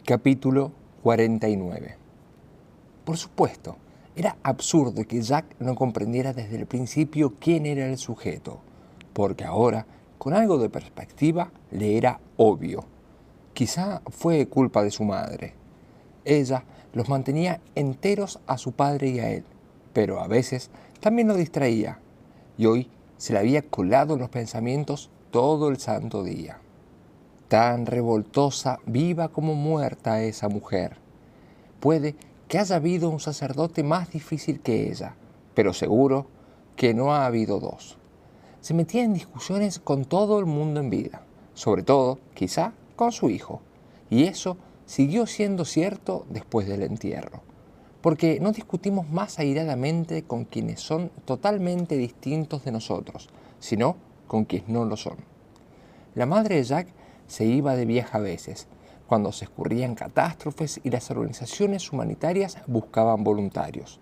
Capítulo 49. Por supuesto, era absurdo que Jack no comprendiera desde el principio quién era el sujeto, porque ahora, con algo de perspectiva, le era obvio. Quizá fue culpa de su madre. Ella los mantenía enteros a su padre y a él, pero a veces también lo distraía, y hoy se le había colado en los pensamientos todo el santo día. Tan revoltosa, viva como muerta esa mujer. Puede que haya habido un sacerdote más difícil que ella, pero seguro que no ha habido dos. Se metía en discusiones con todo el mundo en vida, sobre todo, quizá, con su hijo. Y eso siguió siendo cierto después del entierro, porque no discutimos más airadamente con quienes son totalmente distintos de nosotros, sino con quienes no lo son. La madre de Jack se iba de viaje a veces, cuando se escurrían catástrofes y las organizaciones humanitarias buscaban voluntarios.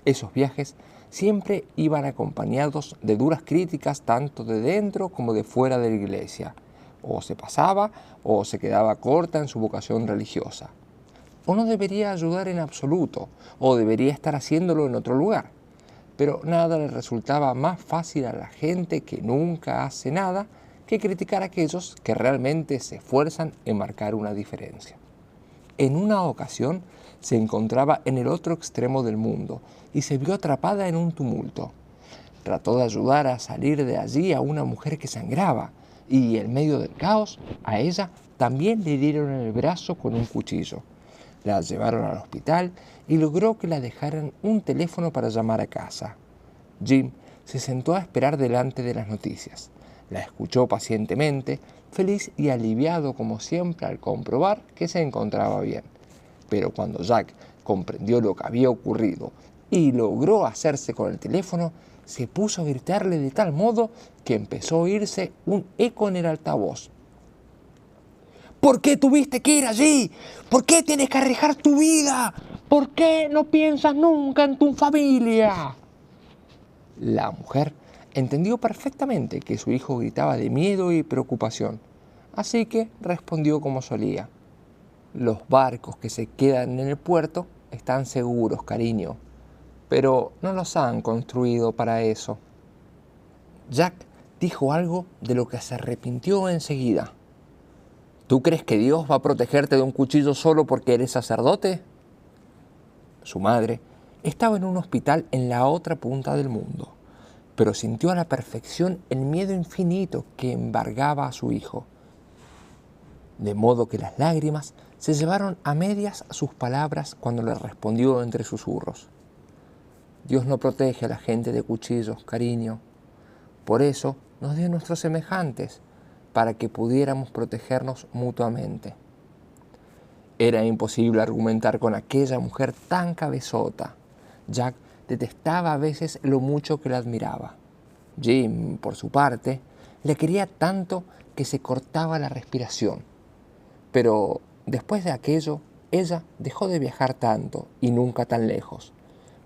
Esos viajes siempre iban acompañados de duras críticas tanto de dentro como de fuera de la iglesia. O se pasaba o se quedaba corta en su vocación religiosa. O no debería ayudar en absoluto, o debería estar haciéndolo en otro lugar. Pero nada le resultaba más fácil a la gente que nunca hace nada que criticar a aquellos que realmente se esfuerzan en marcar una diferencia. En una ocasión se encontraba en el otro extremo del mundo y se vio atrapada en un tumulto. Trató de ayudar a salir de allí a una mujer que sangraba y en medio del caos a ella también le dieron en el brazo con un cuchillo. La llevaron al hospital y logró que la dejaran un teléfono para llamar a casa. Jim se sentó a esperar delante de las noticias. La escuchó pacientemente, feliz y aliviado como siempre al comprobar que se encontraba bien. Pero cuando Jack comprendió lo que había ocurrido y logró hacerse con el teléfono, se puso a gritarle de tal modo que empezó a oírse un eco en el altavoz. ¿Por qué tuviste que ir allí? ¿Por qué tienes que arriesgar tu vida? ¿Por qué no piensas nunca en tu familia? La mujer entendió perfectamente que su hijo gritaba de miedo y preocupación, así que respondió como solía. Los barcos que se quedan en el puerto están seguros, cariño, pero no los han construido para eso. Jack dijo algo de lo que se arrepintió enseguida. ¿Tú crees que Dios va a protegerte de un cuchillo solo porque eres sacerdote? Su madre estaba en un hospital en la otra punta del mundo, pero sintió a la perfección el miedo infinito que embargaba a su hijo. De modo que las lágrimas se llevaron a medias sus palabras cuando le respondió entre susurros. Dios no protege a la gente de cuchillos, cariño. Por eso nos dio nuestros semejantes, para que pudiéramos protegernos mutuamente. Era imposible argumentar con aquella mujer tan cabezota. Jack detestaba a veces lo mucho que la admiraba. Jim, por su parte, le quería tanto que se cortaba la respiración. Pero después de aquello, ella dejó de viajar tanto y nunca tan lejos.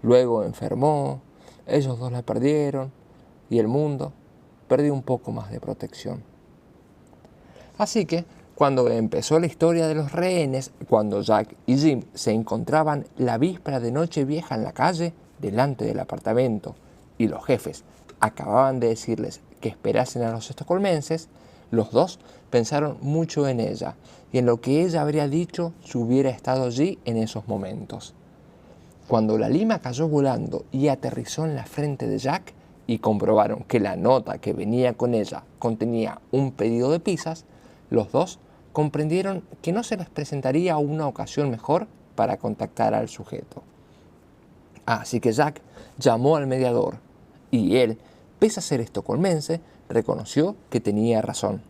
Luego enfermó, ellos dos la perdieron y el mundo perdió un poco más de protección. Así que, cuando empezó la historia de los rehenes, cuando Jack y Jim se encontraban la víspera de Nochevieja en la calle, delante del apartamento, y los jefes acababan de decirles que esperasen a los estocolmenses, los dos pensaron mucho en ella y en lo que ella habría dicho si hubiera estado allí en esos momentos. Cuando la lima cayó volando y aterrizó en la frente de Jack y comprobaron que la nota que venía con ella contenía un pedido de pizzas, los dos comprendieron que no se les presentaría una ocasión mejor para contactar al sujeto. Así que Jack llamó al mediador y él, pese a ser estocolmense, reconoció que tenía razón.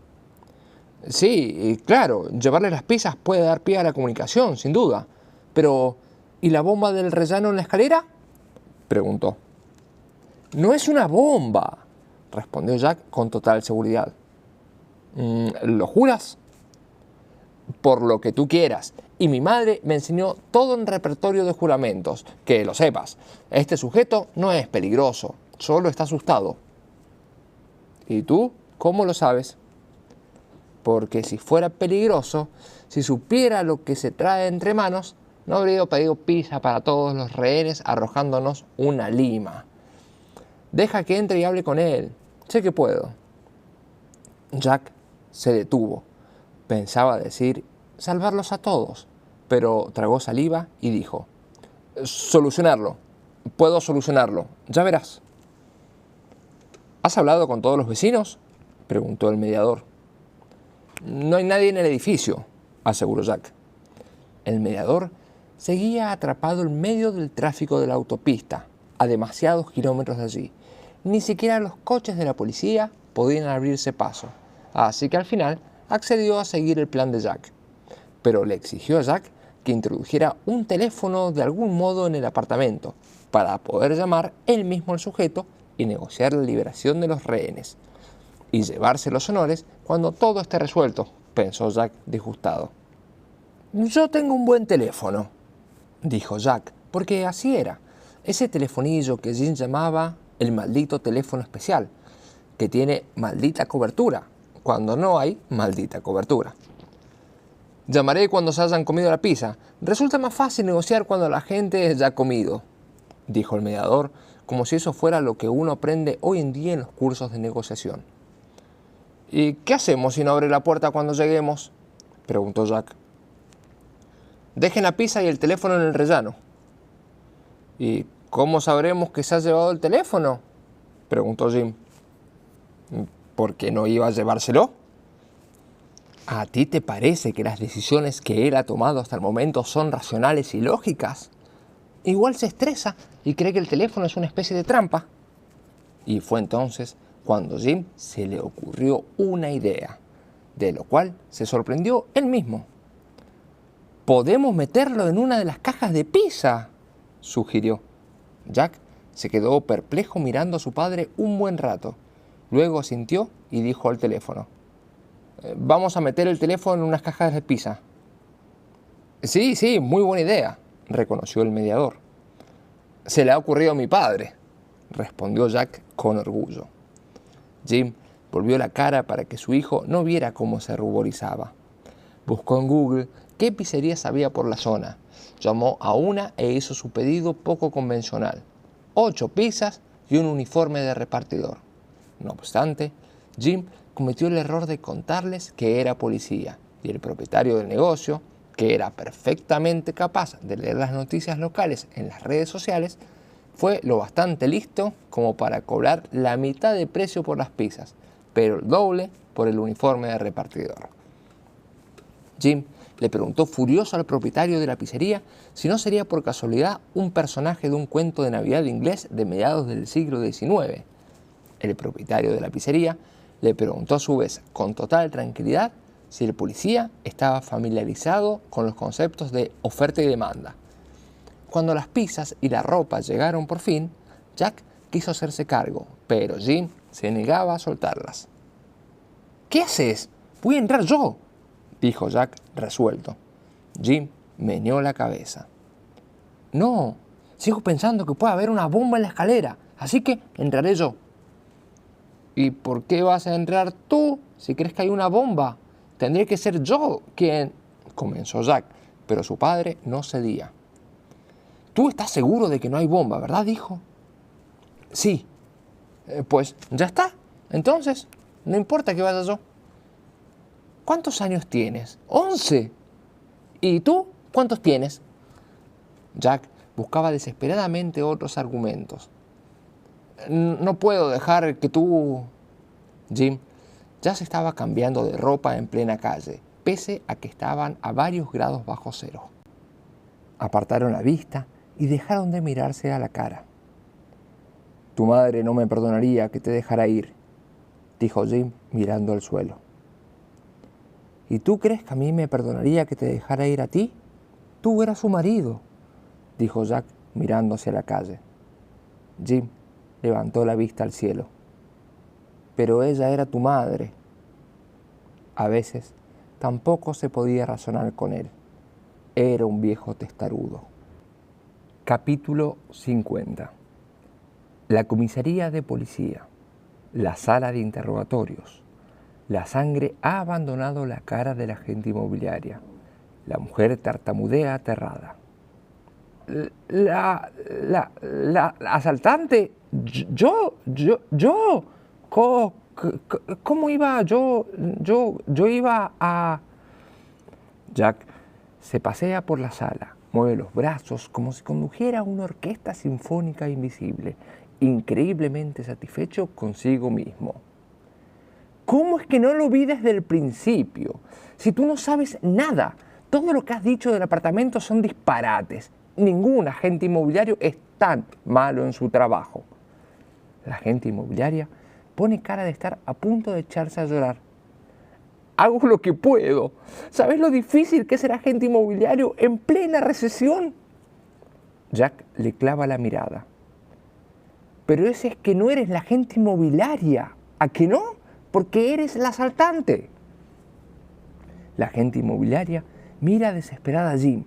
Sí, claro, llevarle las pizzas puede dar pie a la comunicación, sin duda. Pero, ¿y la bomba del rellano en la escalera?, preguntó. No es una bomba, respondió Jack con total seguridad. ¿Lo juras? Por lo que tú quieras. Y mi madre me enseñó todo un repertorio de juramentos. Que lo sepas, este sujeto no es peligroso, solo está asustado. ¿Y tú cómo lo sabes? porque si fuera peligroso, si supiera lo que se trae entre manos, no habría pedido pizza para todos los rehenes arrojándonos una lima. Deja que entre y hable con él. Sé que puedo. Jack se detuvo. Pensaba decir, salvarlos a todos, pero tragó saliva y dijo, solucionarlo. Puedo solucionarlo. Ya verás. ¿Has hablado con todos los vecinos?, preguntó el mediador. No hay nadie en el edificio, aseguró Jack. El mediador seguía atrapado en medio del tráfico de la autopista, a demasiados kilómetros de allí. Ni siquiera los coches de la policía podían abrirse paso, así que al final accedió a seguir el plan de Jack. Pero le exigió a Jack que introdujera un teléfono de algún modo en el apartamento, para poder llamar él mismo al sujeto y negociar la liberación de los rehenes. Y llevarse los honores cuando todo esté resuelto, pensó Jack disgustado. Yo tengo un buen teléfono, dijo Jack, porque así era, ese telefonillo que Jim llamaba el maldito teléfono especial, que tiene maldita cobertura, cuando no hay maldita cobertura. Llamaré cuando se hayan comido la pizza. Resulta más fácil negociar cuando la gente ya ha comido, dijo el mediador, como si eso fuera lo que uno aprende hoy en día en los cursos de negociación. ¿Y qué hacemos si no abre la puerta cuando lleguemos?, preguntó Jack. Dejen la pizza y el teléfono en el rellano. ¿Y cómo sabremos que se ha llevado el teléfono?, preguntó Jim. ¿Por qué no iba a llevárselo? ¿A ti te parece que las decisiones que él ha tomado hasta el momento son racionales y lógicas? Igual se estresa y cree que el teléfono es una especie de trampa. Y fue entonces cuando Jim se le ocurrió una idea, de lo cual se sorprendió él mismo. «Podemos meterlo en una de las cajas de pizza», sugirió. Jack se quedó perplejo mirando a su padre un buen rato. Luego asintió y dijo al teléfono, «Vamos a meter el teléfono en unas cajas de pizza». Sí, muy buena idea», reconoció el mediador. «Se le ha ocurrido a mi padre», respondió Jack con orgullo. Jim volvió la cara para que su hijo no viera cómo se ruborizaba. Buscó en Google qué pizzerías había por la zona. Llamó a una e hizo su pedido poco convencional: 8 pizzas y un uniforme de repartidor. No obstante, Jim cometió el error de contarles que era policía, y el propietario del negocio, que era perfectamente capaz de leer las noticias locales en las redes sociales, fue lo bastante listo como para cobrar la mitad de precio por las pizzas, pero el doble por el uniforme de repartidor. Jim le preguntó furioso al propietario de la pizzería si no sería por casualidad un personaje de un cuento de Navidad inglés de mediados del siglo XIX. El propietario de la pizzería le preguntó a su vez con total tranquilidad si el policía estaba familiarizado con los conceptos de oferta y demanda. Cuando las pizzas y la ropa llegaron por fin, Jack quiso hacerse cargo, pero Jim se negaba a soltarlas. «¿Qué haces? Voy a entrar yo», dijo Jack resuelto. Jim meneó la cabeza. «No, sigo pensando que puede haber una bomba en la escalera, así que entraré yo». «¿Y por qué vas a entrar tú si crees que hay una bomba? Tendría que ser yo quien...», comenzó Jack, pero su padre no cedía. «Tú estás seguro de que no hay bomba, ¿verdad, hijo?». «Sí». Pues ya está. Entonces, no importa que vaya yo». «¿Cuántos años tienes?». «11». «¿Y tú cuántos tienes?». Jack buscaba desesperadamente otros argumentos. «No puedo dejar que tú...». Jim ya se estaba cambiando de ropa en plena calle, pese a que estaban a varios grados bajo cero. Apartaron la vista y dejaron de mirarse a la cara. «Tu madre no me perdonaría que te dejara ir», dijo Jim mirando al suelo. «¿Y tú crees que a mí me perdonaría que te dejara ir a ti? Tú eras su marido», dijo Jack mirando hacia la calle. Jim levantó la vista al cielo. «Pero ella era tu madre». A veces tampoco se podía razonar con él. Era un viejo testarudo. Capítulo 50. La comisaría de policía, la sala de interrogatorios, La sangre ha abandonado la cara de la agente inmobiliaria. La mujer tartamudea aterrada. La asaltante, yo, ¿cómo iba? Yo iba a... Jack se pasea por la sala, mueve los brazos como si condujera una orquesta sinfónica invisible, increíblemente satisfecho consigo mismo. ¿Cómo es que no lo vi desde el principio? Si tú no sabes nada, todo lo que has dicho del apartamento son disparates. Ningún agente inmobiliario es tan malo en su trabajo. La agente inmobiliaria pone cara de estar a punto de echarse a llorar. Hago lo que puedo. ¿Sabes lo difícil que es ser agente inmobiliario en plena recesión? Jack le clava la mirada. Pero ese es que no eres la agente inmobiliaria. ¿A que no? Porque eres la asaltante. La agente inmobiliaria mira desesperada a Jim,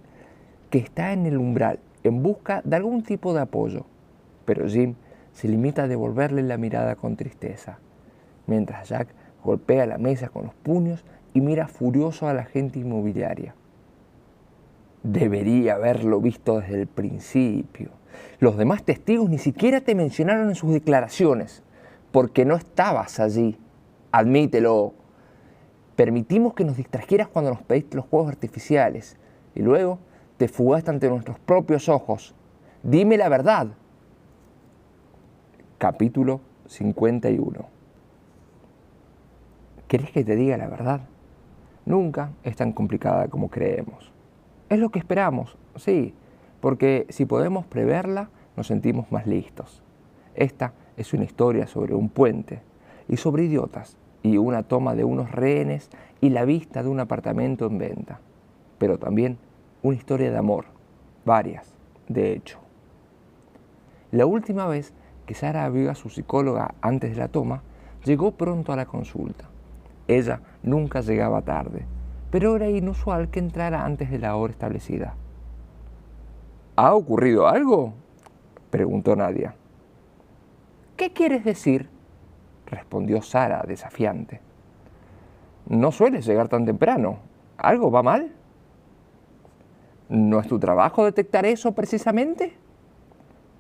que está en el umbral en busca de algún tipo de apoyo. Pero Jim se limita a devolverle la mirada con tristeza, mientras Jack golpea la mesa con los puños y mira furioso a la agente inmobiliaria. Debería haberlo visto desde el principio. Los demás testigos ni siquiera te mencionaron en sus declaraciones, porque no estabas allí. Admítelo. Permitimos que nos distrajeras cuando nos pediste los juegos artificiales y luego te fugaste ante nuestros propios ojos. Dime la verdad. Capítulo 51. ¿Querés que te diga la verdad? Nunca es tan complicada como creemos. Es lo que esperamos, sí, porque si podemos preverla, nos sentimos más listos. Esta es una historia sobre un puente y sobre idiotas y una toma de unos rehenes y la vista de un apartamento en venta, pero también una historia de amor, varias, de hecho. La última vez que Sara vio a su psicóloga antes de la toma, llegó pronto a la consulta. Ella nunca llegaba tarde, pero era inusual que entrara antes de la hora establecida. ¿Ha ocurrido algo?, preguntó Nadia. ¿Qué quieres decir?, respondió Sara desafiante. No sueles llegar tan temprano. ¿Algo va mal? ¿No es tu trabajo detectar eso precisamente?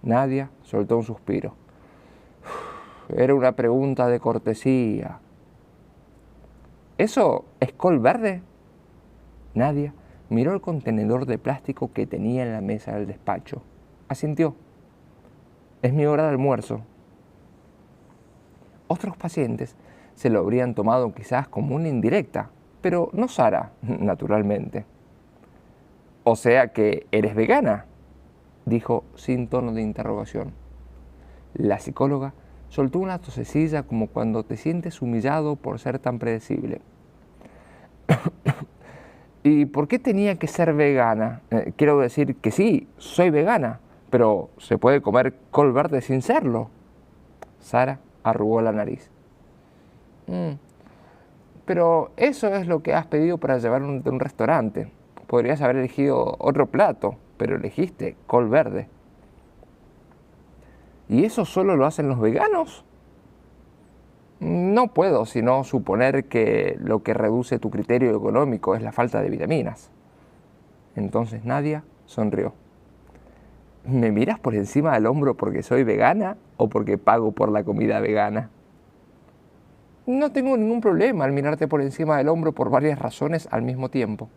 Nadia soltó un suspiro. Era una pregunta de cortesía. ¿Eso es col verde? Nadia miró el contenedor de plástico que tenía en la mesa del despacho. Asintió. Es mi hora de almuerzo. Otros pacientes se lo habrían tomado quizás como una indirecta, pero no Sara, naturalmente. O sea que eres vegana, dijo sin tono de interrogación. La psicóloga soltó una tosecilla como cuando te sientes humillado por ser tan predecible. ¿Y por qué tenía que ser vegana? Quiero decir que sí, soy vegana, pero se puede comer col verde sin serlo. Sara arrugó la nariz. Pero eso es lo que has pedido para llevar de un restaurante. Podrías haber elegido otro plato, pero elegiste col verde. ¿Y eso solo lo hacen los veganos? No puedo sino suponer que lo que reduce tu criterio económico es la falta de vitaminas. Entonces Nadia sonrió. ¿Me miras por encima del hombro porque soy vegana o porque pago por la comida vegana? No tengo ningún problema al mirarte por encima del hombro por varias razones al mismo tiempo.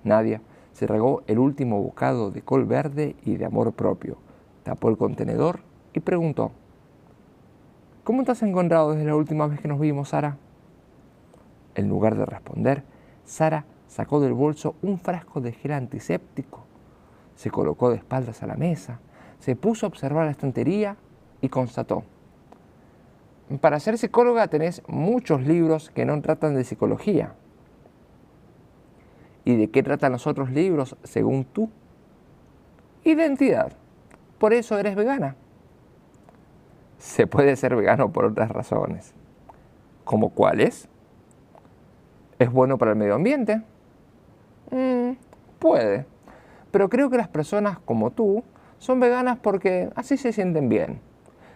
Nadia se regó el último bocado de col verde y de amor propio, tapó el contenedor y preguntó: ¿Cómo te has encontrado desde la última vez que nos vimos, Sara? En lugar de responder, Sara sacó del bolso un frasco de gel antiséptico, se colocó de espaldas a la mesa, se puso a observar la estantería y constató: para ser psicóloga tenés muchos libros que no tratan de psicología. ¿Y de qué tratan los otros libros según tú? Identidad. Por eso eres vegana. Se puede ser vegano por otras razones. ¿Cómo cuáles? ¿Es bueno para el medio ambiente? Puede. Pero creo que las personas como tú son veganas porque así se sienten bien.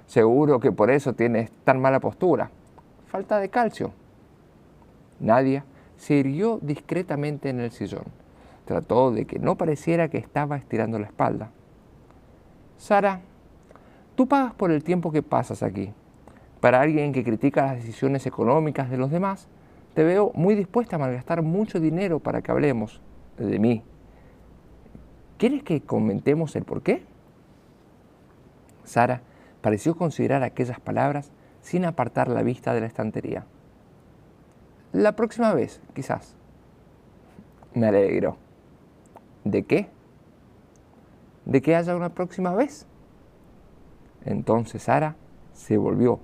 Seguro que por eso tienes tan mala postura. Falta de calcio. Nadia se irguió discretamente en el sillón. Trató de que no pareciera que estaba estirando la espalda. Sara, tú pagas por el tiempo que pasas aquí. Para alguien que critica las decisiones económicas de los demás, te veo muy dispuesta a malgastar mucho dinero para que hablemos de mí. ¿Quieres que comentemos el por qué? Sara pareció considerar aquellas palabras sin apartar la vista de la estantería. La próxima vez, quizás. Me alegró. ¿De qué? ¿De que haya una próxima vez? Entonces Sara se volvió.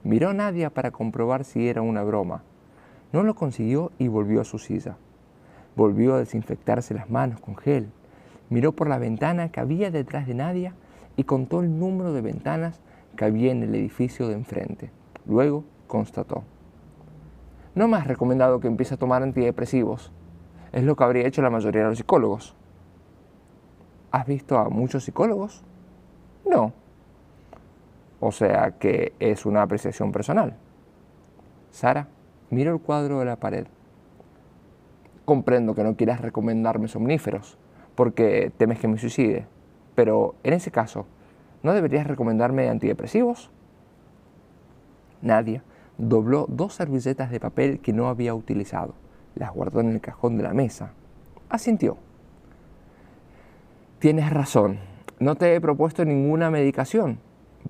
Miró a Nadia para comprobar si era una broma. No lo consiguió y volvió a su silla. Volvió a desinfectarse las manos con gel. Miró por la ventana que había detrás de Nadia y contó el número de ventanas que había en el edificio de enfrente. Luego constató: no me has recomendado que empiece a tomar antidepresivos. Es lo que habría hecho la mayoría de los psicólogos. ¿Has visto a muchos psicólogos? No. O sea que es una apreciación personal. Sara miró el cuadro de la pared. Comprendo que no quieras recomendarme somníferos porque temes que me suicide, pero en ese caso, ¿no deberías recomendarme antidepresivos? Nadia dobló 2 servilletas de papel que no había utilizado. Las guardó en el cajón de la mesa. Asintió. Tienes razón. No te he propuesto ninguna medicación,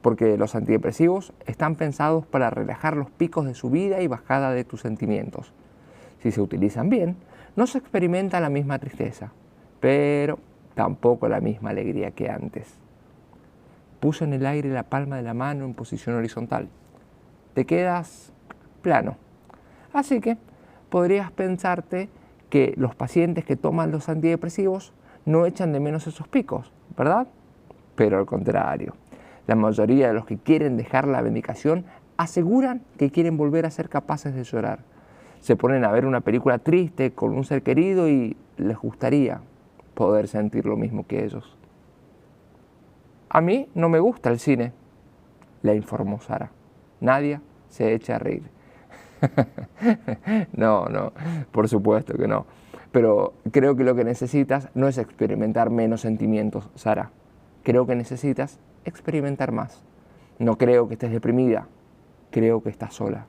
porque los antidepresivos están pensados para relajar los picos de subida y bajada de tus sentimientos. Si se utilizan bien, no se experimenta la misma tristeza, pero tampoco la misma alegría que antes. Puso en el aire la palma de la mano en posición horizontal. Te quedas plano. Así que podrías pensarte que los pacientes que toman los antidepresivos no echan de menos esos picos, ¿verdad? Pero al contrario, la mayoría de los que quieren dejar la medicación aseguran que quieren volver a ser capaces de llorar. Se ponen a ver una película triste con un ser querido y les gustaría poder sentir lo mismo que ellos. A mí no me gusta el cine, le informó Sara. Nadia se echa a reír. No, por supuesto que no. Pero creo que lo que necesitas no es experimentar menos sentimientos, Sara. Creo que necesitas experimentar más. No creo que estés deprimida, creo que estás sola.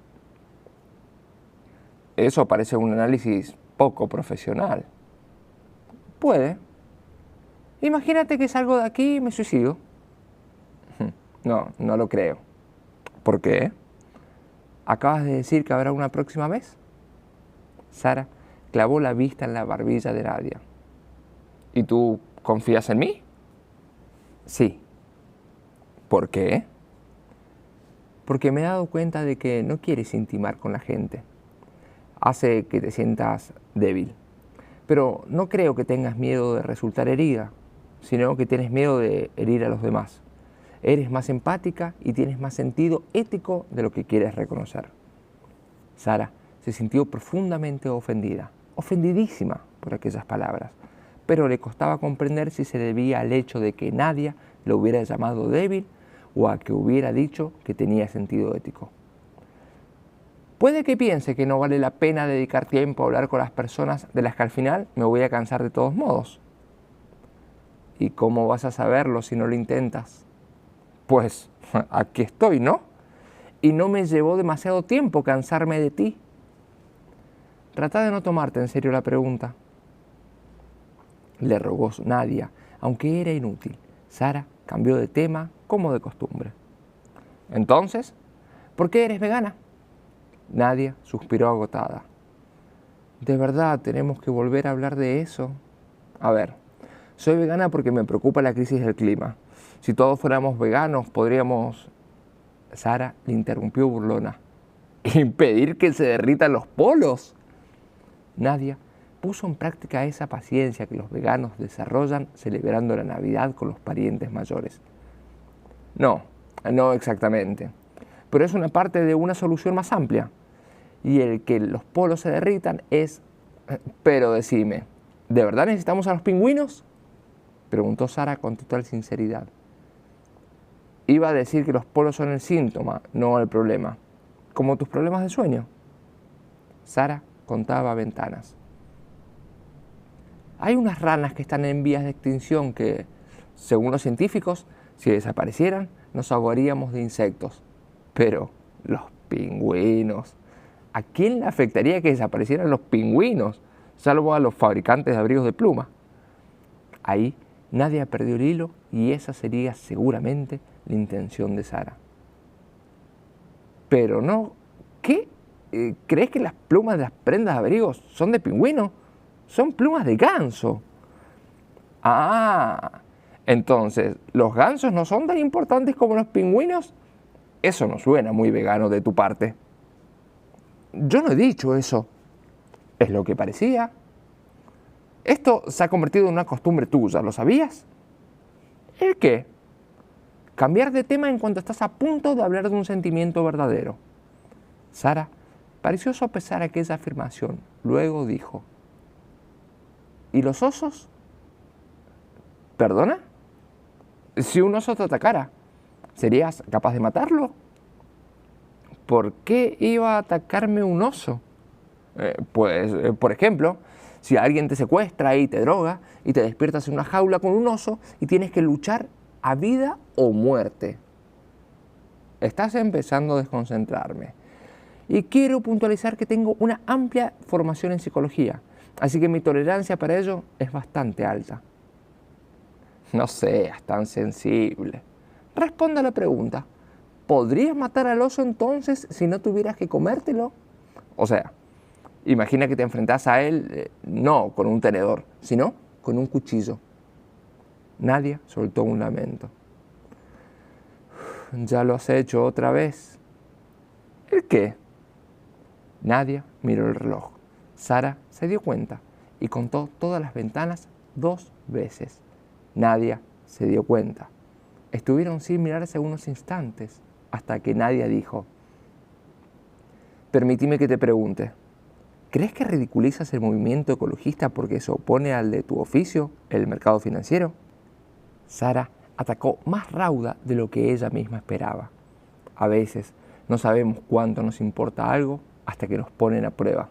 Eso parece un análisis poco profesional. Puede. Imagínate que salgo de aquí y me suicido. No lo creo. ¿Por qué? ¿Acabas de decir que habrá una próxima vez? Sara clavó la vista en la barbilla de Nadia. ¿Y tú confías en mí? Sí. ¿Por qué? Porque me he dado cuenta de que no quieres intimar con la gente. Hace que te sientas débil. Pero no creo que tengas miedo de resultar herida, sino que tienes miedo de herir a los demás. Eres más empática y tienes más sentido ético de lo que quieres reconocer. Sara se sintió profundamente ofendida, ofendidísima por aquellas palabras, pero le costaba comprender si se debía al hecho de que Nadia lo hubiera llamado débil o a que hubiera dicho que tenía sentido ético. Puede que piense que no vale la pena dedicar tiempo a hablar con las personas de las que al final me voy a cansar de todos modos. ¿Y cómo vas a saberlo si no lo intentas? Pues aquí estoy, ¿no? Y no me llevó demasiado tiempo cansarme de ti. Trata de no tomarte en serio la pregunta, le rogó Nadia, aunque era inútil. Sara cambió de tema como de costumbre. Entonces, ¿por qué eres vegana? Nadia suspiró agotada. ¿De verdad tenemos que volver a hablar de eso? A ver, soy vegana porque me preocupa la crisis del clima. Si todos fuéramos veganos, podríamos... Sara le interrumpió burlona. ¿Impedir que se derritan los polos? Nadia puso en práctica esa paciencia que los veganos desarrollan celebrando la Navidad con los parientes mayores. No exactamente, pero es una parte de una solución más amplia. Y el que los polos se derritan es... Pero decime, ¿de verdad necesitamos a los pingüinos? Preguntó Sara con total sinceridad. Iba a decir que los polos son el síntoma, no el problema, como tus problemas de sueño. Sara contaba ventanas. Hay unas ranas que están en vías de extinción que, según los científicos, si desaparecieran, nos ahogaríamos de insectos. Pero los pingüinos, ¿a quién le afectaría que desaparecieran los pingüinos? Salvo a los fabricantes de abrigos de pluma. Ahí nadie ha perdido el hilo y esa sería seguramente la intención de Sara. Pero no, ¿qué? ¿Crees que las plumas de las prendas de abrigos son de pingüino? Son plumas de ganso. Ah, entonces, ¿los gansos no son tan importantes como los pingüinos? Eso no suena muy vegano de tu parte. Yo no he dicho eso. Es lo que parecía. Esto se ha convertido en una costumbre tuya, ¿lo sabías? ¿El qué? Cambiar de tema en cuanto estás a punto de hablar de un sentimiento verdadero. Sara pareció sopesar aquella afirmación. Luego dijo: ¿y los osos? ¿Perdona? Si un oso te atacara, ¿serías capaz de matarlo? ¿Por qué iba a atacarme un oso? Por ejemplo, si alguien te secuestra y te droga y te despiertas en una jaula con un oso y tienes que luchar a vida o muerte. Estás empezando a desconcentrarme. Y quiero puntualizar que tengo una amplia formación en psicología, así que mi tolerancia para ello es bastante alta. No seas tan sensible. Responde a la pregunta. ¿Podrías matar al oso entonces si no tuvieras que comértelo? O sea, imagina que te enfrentas a él, no con un tenedor, sino con un cuchillo. Nadia soltó un lamento. ¿Ya lo has hecho otra vez? ¿El qué? Nadia miró el reloj. Sara se dio cuenta y contó todas las ventanas 2 veces. Nadia se dio cuenta. Estuvieron sin mirarse unos instantes hasta que Nadia dijo: permíteme que te pregunte, ¿crees que ridiculizas el movimiento ecologista porque se opone al de tu oficio, el mercado financiero? Sara atacó más rauda de lo que ella misma esperaba. A veces no sabemos cuánto nos importa algo hasta que nos ponen a prueba.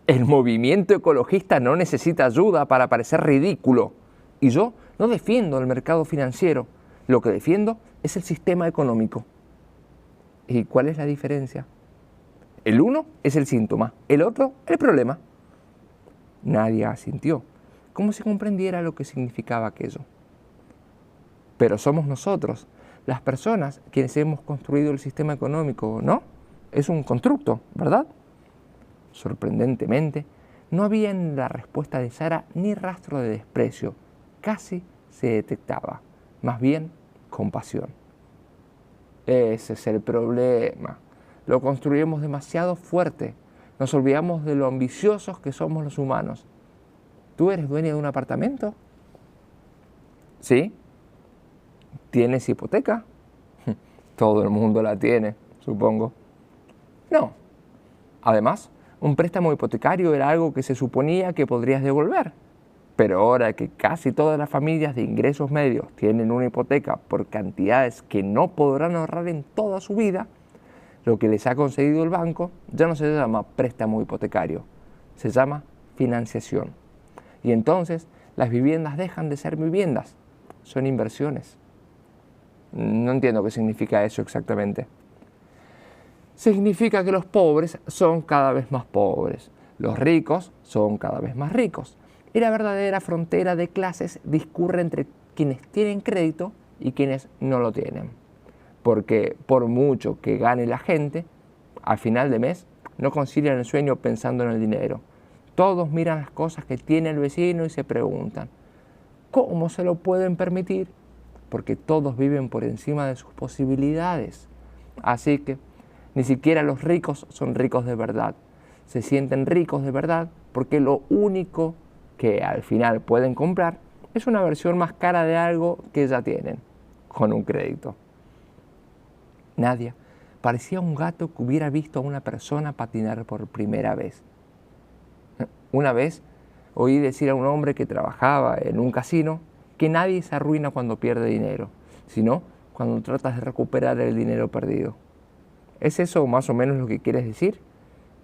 El movimiento ecologista no necesita ayuda para parecer ridículo. Y yo no defiendo el mercado financiero. Lo que defiendo es el sistema económico. ¿Y cuál es la diferencia? El uno es el síntoma, el otro el problema. Nadie asintió, como si comprendiera lo que significaba aquello. Pero somos nosotros, las personas, quienes hemos construido el sistema económico, ¿no? Es un constructo, ¿verdad? Sorprendentemente, no había en la respuesta de Sara ni rastro de desprecio. Casi se detectaba, más bien compasión. Ese es el problema. Lo construimos demasiado fuerte. Nos olvidamos de lo ambiciosos que somos los humanos. ¿Tú eres dueña de un apartamento? ¿Sí? ¿Tienes hipoteca? Todo el mundo la tiene, supongo. No. Además, un préstamo hipotecario era algo que se suponía que podrías devolver. Pero ahora que casi todas las familias de ingresos medios tienen una hipoteca por cantidades que no podrán ahorrar en toda su vida, lo que les ha concedido el banco ya no se llama préstamo hipotecario, se llama financiación. Y entonces las viviendas dejan de ser viviendas, son inversiones. No entiendo qué significa eso exactamente. Significa que los pobres son cada vez más pobres, los ricos son cada vez más ricos. Y la verdadera frontera de clases discurre entre quienes tienen crédito y quienes no lo tienen. Porque por mucho que gane la gente, al final de mes no concilian el sueño pensando en el dinero. Todos miran las cosas que tiene el vecino y se preguntan, ¿cómo se lo pueden permitir? Porque todos viven por encima de sus posibilidades. Así que ni siquiera los ricos son ricos de verdad. Se sienten ricos de verdad porque lo único que al final pueden comprar es una versión más cara de algo que ya tienen, con un crédito. Nadia parecía un gato que hubiera visto a una persona patinar por primera vez. Una vez oí decir a un hombre que trabajaba en un casino que nadie se arruina cuando pierde dinero, sino cuando tratas de recuperar el dinero perdido. ¿Es eso más o menos lo que quieres decir?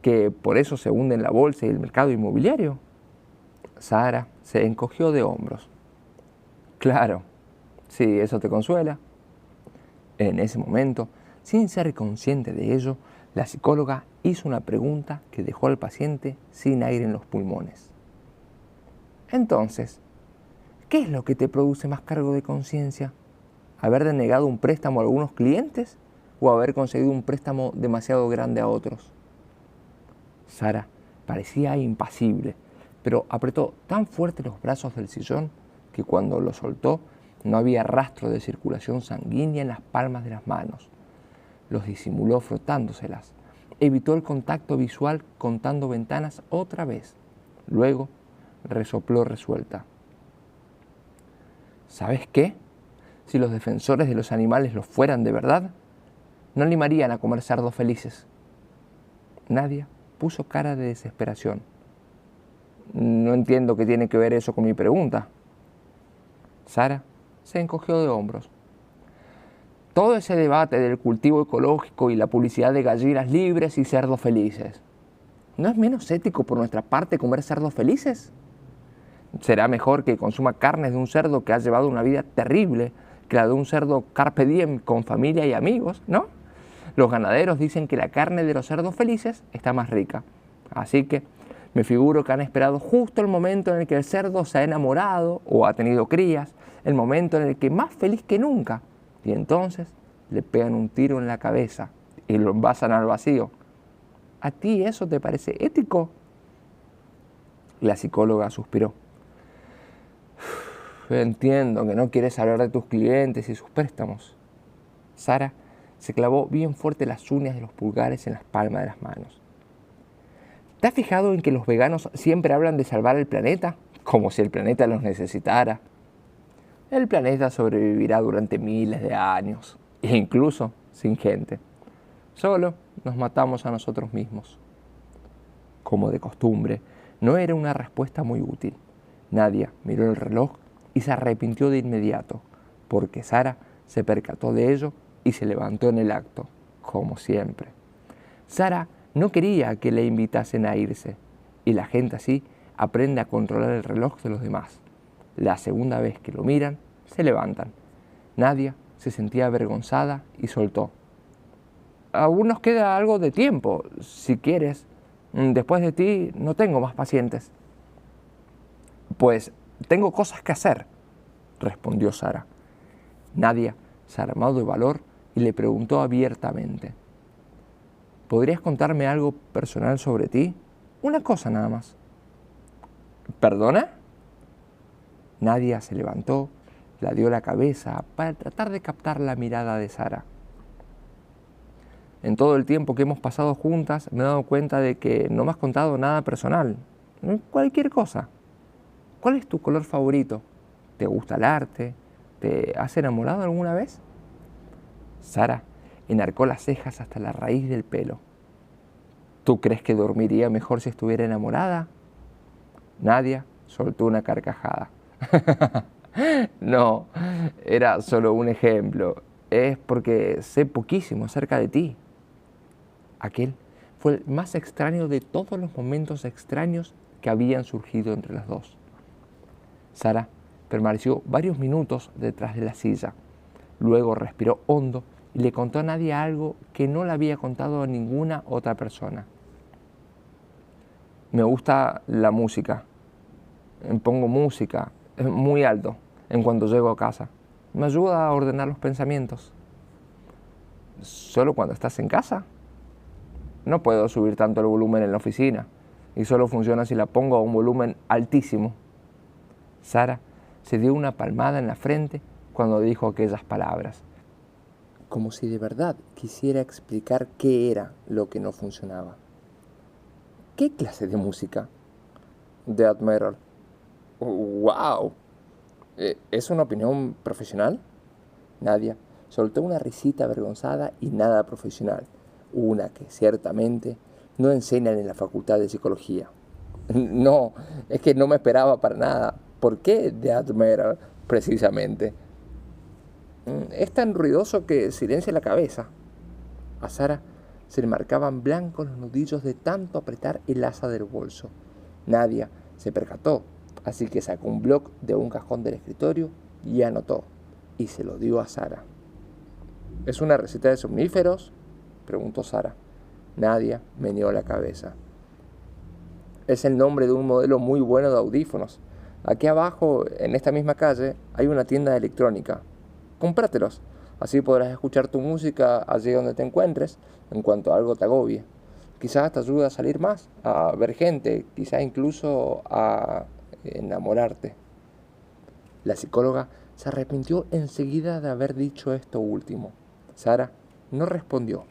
¿Que por eso se hunde en la bolsa y el mercado inmobiliario? Sara se encogió de hombros. Claro, si eso te consuela. En ese momento, sin ser consciente de ello, la psicóloga hizo una pregunta que dejó al paciente sin aire en los pulmones. Entonces, ¿qué es lo que te produce más cargo de conciencia? ¿Haber denegado un préstamo a algunos clientes o haber conseguido un préstamo demasiado grande a otros? Sara parecía impasible, pero apretó tan fuerte los brazos del sillón que cuando lo soltó no había rastro de circulación sanguínea en las palmas de las manos. Los disimuló frotándoselas. Evitó el contacto visual contando ventanas otra vez. Luego resopló resuelta. ¿Sabes qué? Si los defensores de los animales lo fueran de verdad, no animarían a comer cerdos felices. Nadia puso cara de desesperación. No entiendo qué tiene que ver eso con mi pregunta. Sara se encogió de hombros. Todo ese debate del cultivo ecológico y la publicidad de gallinas libres y cerdos felices, ¿no es menos ético por nuestra parte comer cerdos felices? Será mejor que consuma carnes de un cerdo que ha llevado una vida terrible que la de un cerdo carpe diem con familia y amigos, ¿no? Los ganaderos dicen que la carne de los cerdos felices está más rica. Así que me figuro que han esperado justo el momento en el que el cerdo se ha enamorado o ha tenido crías, el momento en el que más feliz que nunca. Y entonces le pegan un tiro en la cabeza y lo envasan al vacío. ¿A ti eso te parece ético? La psicóloga suspiró. Entiendo que no quieres hablar de tus clientes y sus préstamos. Sara se clavó bien fuerte las uñas de los pulgares en las palmas de las manos. ¿Te has fijado en que los veganos siempre hablan de salvar el planeta? Como si el planeta los necesitara. El planeta sobrevivirá durante miles de años, e incluso sin gente. Solo nos matamos a nosotros mismos. Como de costumbre, no era una respuesta muy útil. Nadia miró el reloj y se arrepintió de inmediato, porque Sara se percató de ello y se levantó en el acto, como siempre. Sara no quería que le invitasen a irse, y la gente así aprende a controlar el reloj de los demás. La segunda vez que lo miran, se levantan. Nadia se sentía avergonzada y soltó. Aún nos queda algo de tiempo, si quieres. Después de ti no tengo más pacientes. Pues tengo cosas que hacer, respondió Sara. Nadia se armó de valor y le preguntó abiertamente. ¿Podrías contarme algo personal sobre ti? Una cosa nada más. ¿Perdona? Nadia se levantó, la dio la cabeza para tratar de captar la mirada de Sara. En todo el tiempo que hemos pasado juntas me he dado cuenta de que no me has contado nada personal, cualquier cosa. ¿Cuál es tu color favorito? ¿Te gusta el arte? ¿Te has enamorado alguna vez? Sara enarcó las cejas hasta la raíz del pelo. ¿Tú crees que dormiría mejor si estuviera enamorada? Nadia soltó una carcajada. No, era solo un ejemplo. Es porque sé poquísimo acerca de ti. Aquel fue el más extraño de todos los momentos extraños que habían surgido entre las dos. Sara permaneció varios minutos detrás de la silla. Luego respiró hondo y le contó a Nadia algo que no le había contado a ninguna otra persona. Me gusta la música. Pongo música muy alto en cuanto llego a casa. Me ayuda a ordenar los pensamientos. ¿Solo cuando estás en casa? No puedo subir tanto el volumen en la oficina y solo funciona si la pongo a un volumen altísimo. Sara se dio una palmada en la frente cuando dijo aquellas palabras, como si de verdad quisiera explicar qué era lo que no funcionaba. ¿Qué clase de música? Death metal. ¡Wow! ¿Es una opinión profesional? Nadia soltó una risita avergonzada y nada profesional, una que ciertamente no enseñan en la Facultad de Psicología. No, es que no me esperaba para nada. ¿Por qué death metal precisamente? Es tan ruidoso que silencia la cabeza. A Sara Se le marcaban blancos los nudillos de tanto apretar el asa del bolso. Nadia se percató, así que sacó un bloc de un cajón del escritorio y anotó, y se lo dio a Sara. ¿Es una receta de somníferos?, preguntó Sara. Nadia meneó la cabeza. Es el nombre de un modelo muy bueno de audífonos. Aquí abajo, en esta misma calle, hay una tienda de electrónica. Cómpratelos, así podrás escuchar tu música allí donde te encuentres, en cuanto algo te agobie. Quizás te ayude a salir más, a ver gente, quizás incluso a enamorarte. La psicóloga se arrepintió enseguida de haber dicho esto último. Sara no respondió.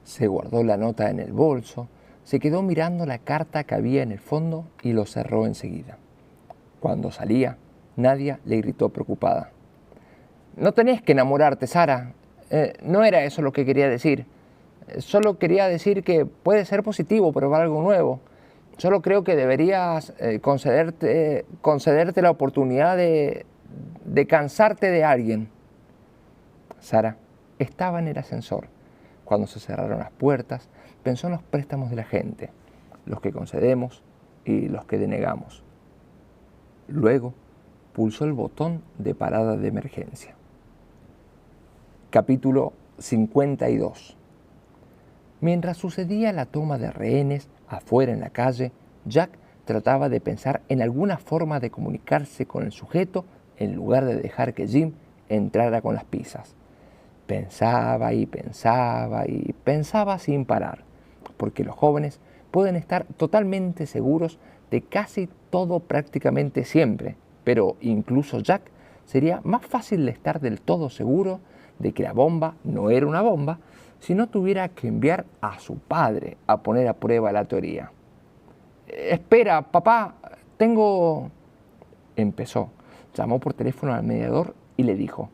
Se guardó la nota en el bolso, se quedó mirando la carta que había en el fondo y lo cerró enseguida. Cuando salía, Nadia le gritó preocupada. No tenés que enamorarte, Sara. No era eso lo que quería decir. Solo quería decir que puede ser positivo probar algo nuevo. Solo creo que deberías concederte la oportunidad de cansarte de alguien. Sara estaba en el ascensor. Cuando se cerraron las puertas, pensó en los préstamos de la gente, los que concedemos y los que denegamos. Luego, pulsó el botón de parada de emergencia. Capítulo 52. Mientras sucedía la toma de rehenes afuera en la calle, Jack trataba de pensar en alguna forma de comunicarse con el sujeto en lugar de dejar que Jim entrara con las pizzas. Pensaba y pensaba y pensaba sin parar, porque los jóvenes pueden estar totalmente seguros de casi todo prácticamente siempre, pero incluso Jack sería más fácil de estar del todo seguro de que la bomba no era una bomba si no tuviera que enviar a su padre a poner a prueba la teoría. Espera, papá, tengo... Empezó. Llamó por teléfono al mediador y le dijo: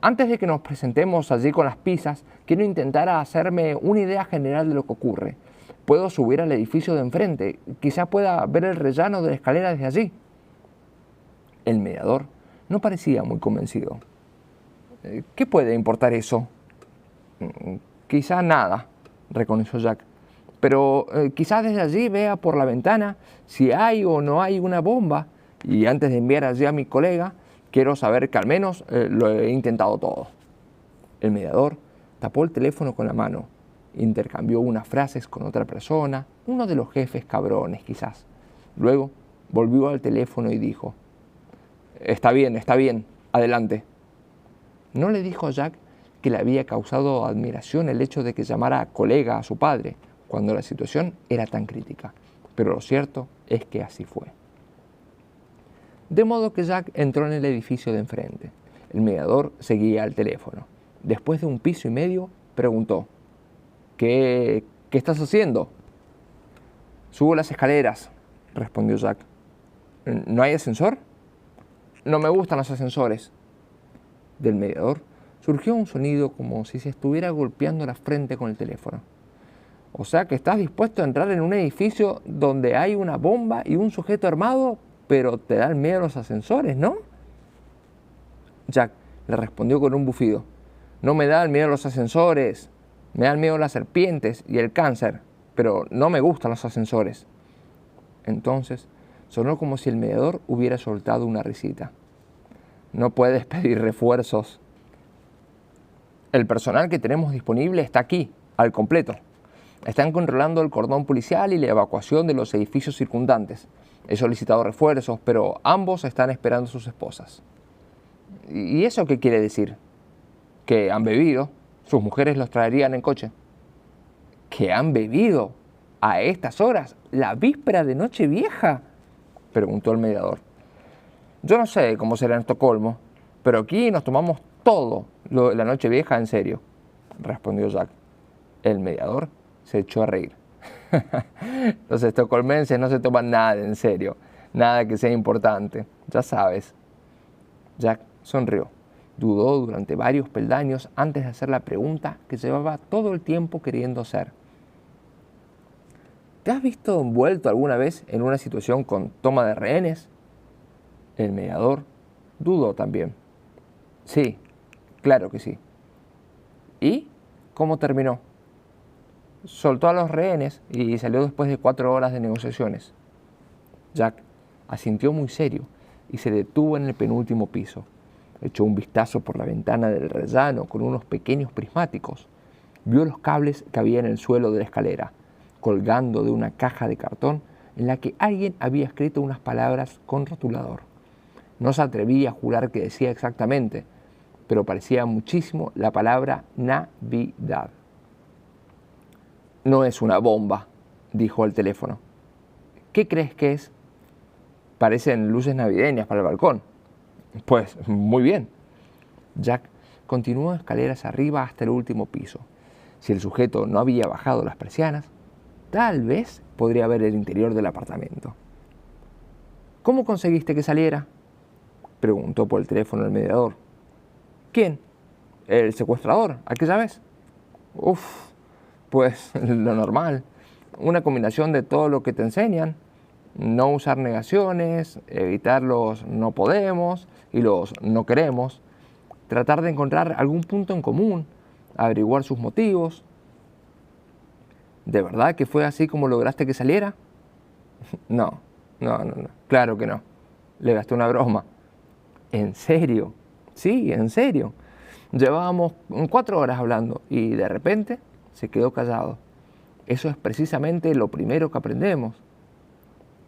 antes de que nos presentemos allí con las pizzas, quiero intentar hacerme una idea general de lo que ocurre. Puedo subir al edificio de enfrente, quizá pueda ver el rellano de la escalera desde allí. El mediador no parecía muy convencido. ¿Qué puede importar eso? Quizá nada, reconoció Jack. Pero quizá desde allí vea por la ventana si hay o no hay una bomba. Y antes de enviar allí a mi colega, quiero saber que al menos lo he intentado todo. El mediador tapó el teléfono con la mano, intercambió unas frases con otra persona, uno de los jefes cabrones quizás. Luego volvió al teléfono y dijo: está bien, adelante. No le dijo a Jack que le había causado admiración el hecho de que llamara colega a su padre cuando la situación era tan crítica, pero lo cierto es que así fue. De modo que Jack entró en el edificio de enfrente. El mediador seguía al teléfono. Después de un piso y medio, preguntó: ¿Qué estás haciendo? Subo las escaleras, respondió Jack. ¿No hay ascensor? No me gustan los ascensores. Del mediador surgió un sonido como si se estuviera golpeando la frente con el teléfono. O sea que estás dispuesto a entrar en un edificio donde hay una bomba y un sujeto armado, pero te dan miedo los ascensores, ¿no? Jack le respondió con un bufido: no me dan miedo los ascensores, me dan miedo las serpientes y el cáncer, pero no me gustan los ascensores. Entonces sonó como si el mediador hubiera soltado una risita. No puedes pedir refuerzos. El personal que tenemos disponible está aquí, al completo. Están controlando el cordón policial y la evacuación de los edificios circundantes. He solicitado refuerzos, pero ambos están esperando a sus esposas. ¿Y eso qué quiere decir? Que han bebido. Sus mujeres los traerían en coche. ¿Que han bebido? ¿A estas horas? ¿La víspera de Nochevieja?, preguntó el mediador. Yo no sé cómo será en Estocolmo, pero aquí nos tomamos todo la Nochevieja en serio, respondió Jack. El mediador se echó a reír. Los estocolmenses no se toman nada en serio, nada que sea importante, ya sabes. Jack sonrió, dudó durante varios peldaños antes de hacer la pregunta que llevaba todo el tiempo queriendo hacer. ¿Te has visto envuelto alguna vez en una situación con toma de rehenes? El mediador dudó también. Sí, claro que sí. ¿Y? cómo terminó. Soltó a los rehenes y salió después de 4 horas de negociaciones. Jack asintió muy serio y se detuvo en el penúltimo piso. Echó un vistazo por la ventana del rellano con unos pequeños prismáticos. Vio los cables que había en el suelo de la escalera, colgando de una caja de cartón en la que alguien había escrito unas palabras con rotulador. No se atrevía a jurar que decía exactamente, pero parecía muchísimo la palabra Navidad. No es una bomba, dijo al teléfono. ¿Qué crees que es? Parecen luces navideñas para el balcón. Pues muy bien. Jack continuó escaleras arriba hasta el último piso. Si el sujeto no había bajado las persianas, tal vez podría ver el interior del apartamento. ¿Cómo conseguiste que saliera?, preguntó por el teléfono el mediador. ¿Quién? ¿El secuestrador, aquella vez? Pues lo normal. Una combinación de todo lo que te enseñan. No usar negaciones, evitar los no podemos y los no queremos. Tratar de encontrar algún punto en común, averiguar sus motivos. ¿De verdad que fue así como lograste que saliera? No, claro que no. Le gasté una broma. ¿En serio? Sí, en serio. Llevábamos 4 horas hablando y de repente se quedó callado. Eso es precisamente lo primero que aprendemos.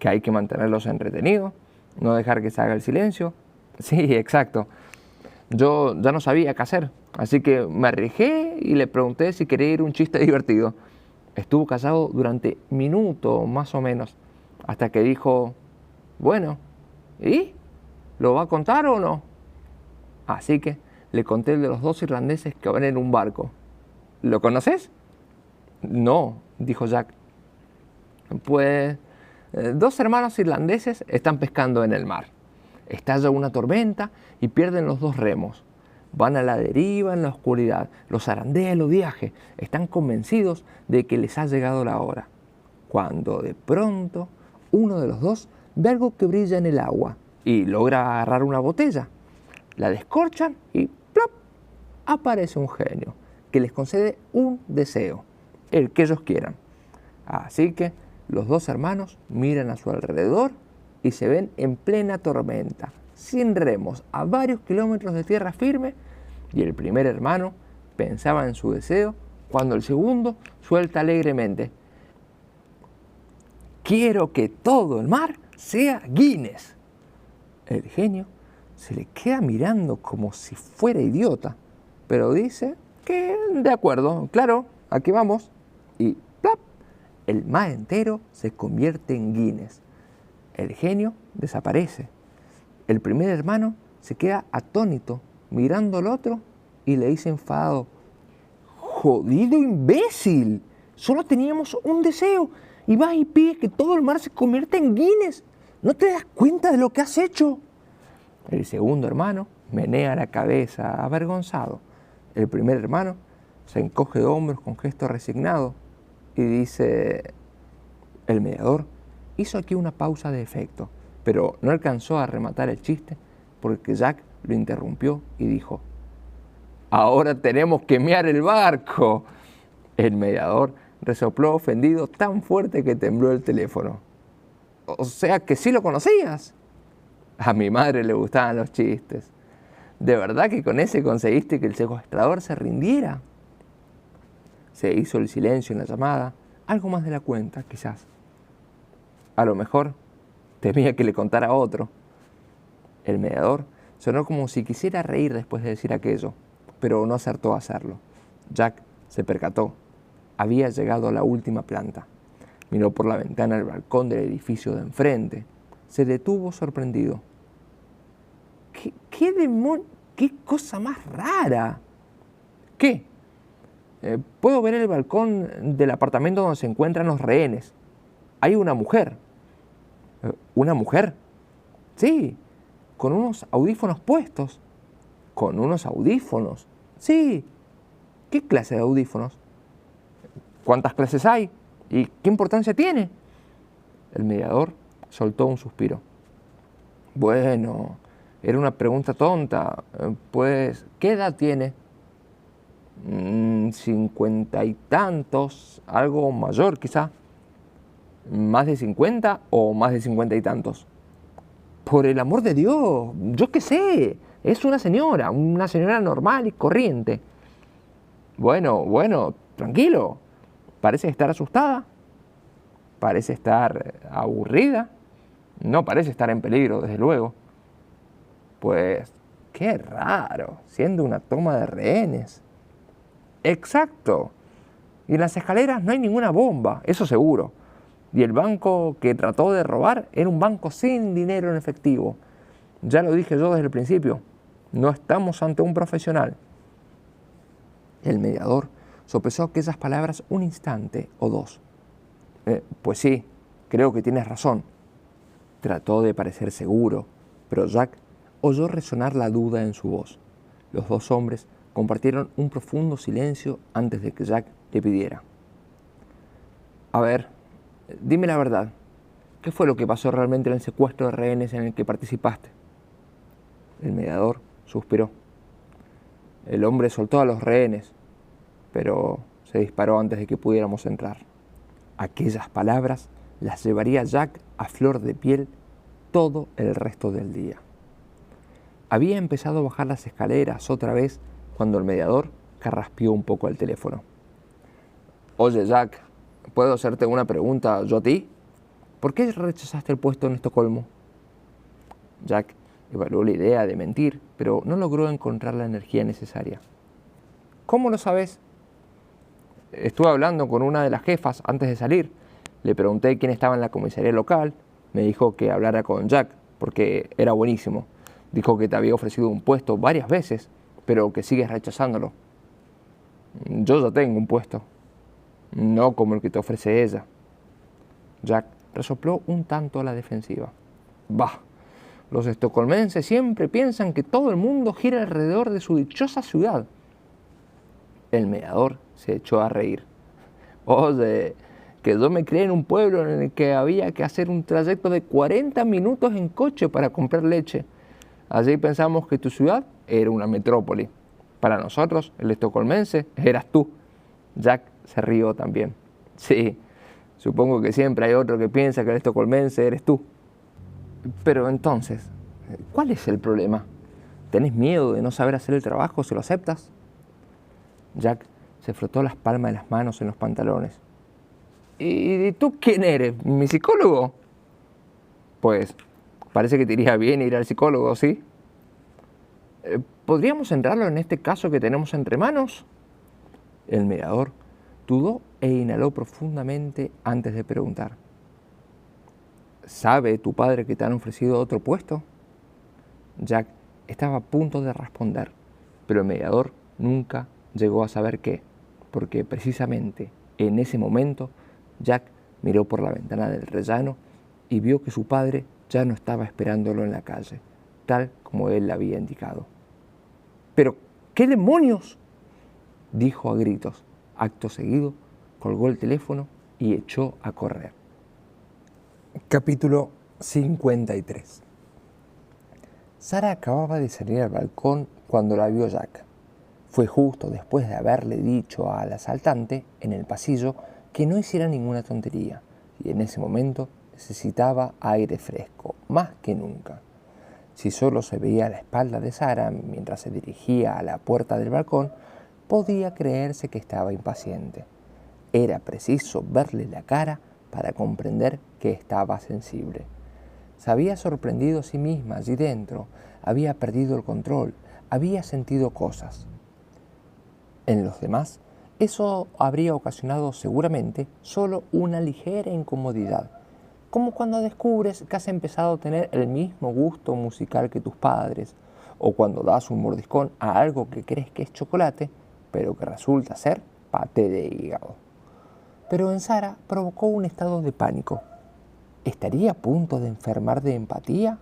Que hay que mantenerlos entretenidos, no dejar que se haga el silencio. Sí, exacto. Yo ya no sabía qué hacer, así que me arriesgué y le pregunté si quería ir un chiste divertido. Estuvo callado durante minutos más o menos, hasta que dijo, bueno, ¿y? ¿Lo va a contar o no? Así que le conté el de los 2 irlandeses que van en un barco. ¿Lo conoces? No, dijo Jack. Pues 2 hermanos irlandeses están pescando en el mar. Estalla una tormenta y pierden los 2 remos. Van a la deriva en la oscuridad, los zarandea el viaje. Están convencidos de que les ha llegado la hora. Cuando de pronto uno de los 2 ve algo que brilla en el agua y logra agarrar una botella. La descorchan y ¡plop! Aparece un genio que les concede un deseo, el que ellos quieran. Así que los 2 hermanos miran a su alrededor y se ven en plena tormenta, sin remos, a varios kilómetros de tierra firme, y el primer hermano pensaba en su deseo cuando el segundo suelta alegremente: quiero que todo el mar sea Guinness. El genio se le queda mirando como si fuera idiota, pero dice que de acuerdo, claro, aquí vamos, y ¡plop! El mar entero se convierte en Guinness. El genio desaparece. El primer hermano se queda atónito mirando al otro y le dice enfadado: ¡jodido imbécil! Solo teníamos un deseo y vas y pides que todo el mar se convierta en Guinness. ¿No te das cuenta de lo que has hecho? El segundo hermano menea la cabeza avergonzado. El primer hermano se encoge de hombros con gesto resignado y dice: el mediador hizo aquí una pausa de efecto, pero no alcanzó a rematar el chiste porque Jack lo interrumpió y dijo: ahora tenemos que mear el barco. El mediador resopló ofendido tan fuerte que tembló el teléfono. O sea que sí lo conocías. A mi madre le gustaban los chistes. ¿De verdad que con ese conseguiste que el secuestrador se rindiera? Se hizo el silencio en la llamada, algo más de la cuenta, quizás. A lo mejor temía que le contara a otro. El mediador sonó como si quisiera reír después de decir aquello, pero no acertó a hacerlo. Jack se percató. Había llegado a la última planta. Miró por la ventana del balcón del edificio de enfrente. Se detuvo sorprendido. ¿Qué demonio? ¡Qué cosa más rara! ¿Qué? Puedo ver el balcón del apartamento donde se encuentran los rehenes. Hay una mujer. ¿Una mujer? Sí, con unos audífonos puestos. ¿Con unos audífonos? Sí. ¿Qué clase de audífonos? ¿Cuántas clases hay? ¿Y qué importancia tiene? El mediador soltó un suspiro. Bueno, era una pregunta tonta. Pues, ¿qué edad tiene? 50 y tantos, algo mayor quizá. ¿Más de 50 o más de 50 y tantos? Por el amor de Dios, yo qué sé, es una señora normal y corriente. Bueno, tranquilo. Parece estar asustada, parece estar aburrida, no parece estar en peligro, desde luego. Pues, qué raro, siendo una toma de rehenes. Exacto. Y en las escaleras no hay ninguna bomba, eso seguro. Y el banco que trató de robar era un banco sin dinero en efectivo. Ya lo dije yo desde el principio, no estamos ante un profesional. El mediador sopesó aquellas palabras un instante o dos. Pues sí, creo que tienes razón. Trató de parecer seguro, pero Jack oyó resonar la duda en su voz. Los dos hombres compartieron un profundo silencio antes de que Jack le pidiera. A ver, dime la verdad. ¿Qué fue lo que pasó realmente en el secuestro de rehenes en el que participaste? El mediador suspiró. El hombre soltó a los rehenes, pero se disparó antes de que pudiéramos entrar. Aquellas palabras las llevaría Jack a flor de piel todo el resto del día. Había empezado a bajar las escaleras otra vez cuando el mediador carraspeó un poco el teléfono. Oye, Jack, ¿puedo hacerte una pregunta yo a ti? ¿Por qué rechazaste el puesto en Estocolmo? Jack evaluó la idea de mentir, pero no logró encontrar la energía necesaria. ¿Cómo lo sabes? Estuve hablando con una de las jefas antes de salir. Le pregunté quién estaba en la comisaría local. Me dijo que hablara con Jack, porque era buenísimo. Dijo que te había ofrecido un puesto varias veces, pero que sigues rechazándolo. Yo ya tengo un puesto, no como el que te ofrece ella. Jack resopló un tanto a la defensiva. Bah, los estocolmenses siempre piensan que todo el mundo gira alrededor de su dichosa ciudad. El mediador se echó a reír. Oye, que yo me crié en un pueblo en el que había que hacer un trayecto de 40 minutos en coche para comprar leche. Allí pensamos que tu ciudad era una metrópoli. Para nosotros, el estocolmense, eras tú. Jack se rió también. Sí, supongo que siempre hay otro que piensa que el estocolmense eres tú. Pero entonces, ¿cuál es el problema? ¿Tenés miedo de no saber hacer el trabajo si lo aceptas? Jack se frotó las palmas de las manos en los pantalones. ¿Y tú quién eres? ¿Mi psicólogo? Pues parece que te iría bien ir al psicólogo, ¿sí? ¿Podríamos centrarlo en este caso que tenemos entre manos? El mediador dudó e inhaló profundamente antes de preguntar. ¿Sabe tu padre que te han ofrecido otro puesto? Jack estaba a punto de responder, pero el mediador nunca llegó a saber qué, porque precisamente en ese momento Jack miró por la ventana del rellano y vio que su padre ya no estaba esperándolo en la calle, tal como él le había indicado. ¿Pero qué demonios?, dijo a gritos. Acto seguido, colgó el teléfono y echó a correr. Capítulo 53. Sara acababa de salir al balcón cuando la vio Jack. Fue justo después de haberle dicho al asaltante en el pasillo que no hiciera ninguna tontería, y en ese momento necesitaba aire fresco, más que nunca. Si solo se veía la espalda de Sara mientras se dirigía a la puerta del balcón, podía creerse que estaba impaciente. Era preciso verle la cara para comprender que estaba sensible. Se había sorprendido a sí misma allí dentro, había perdido el control, había sentido cosas. En los demás, eso habría ocasionado seguramente solo una ligera incomodidad, como cuando descubres que has empezado a tener el mismo gusto musical que tus padres, o cuando das un mordiscón a algo que crees que es chocolate, pero que resulta ser paté de hígado. Pero en Sara provocó un estado de pánico. ¿Estaría a punto de enfermar de empatía?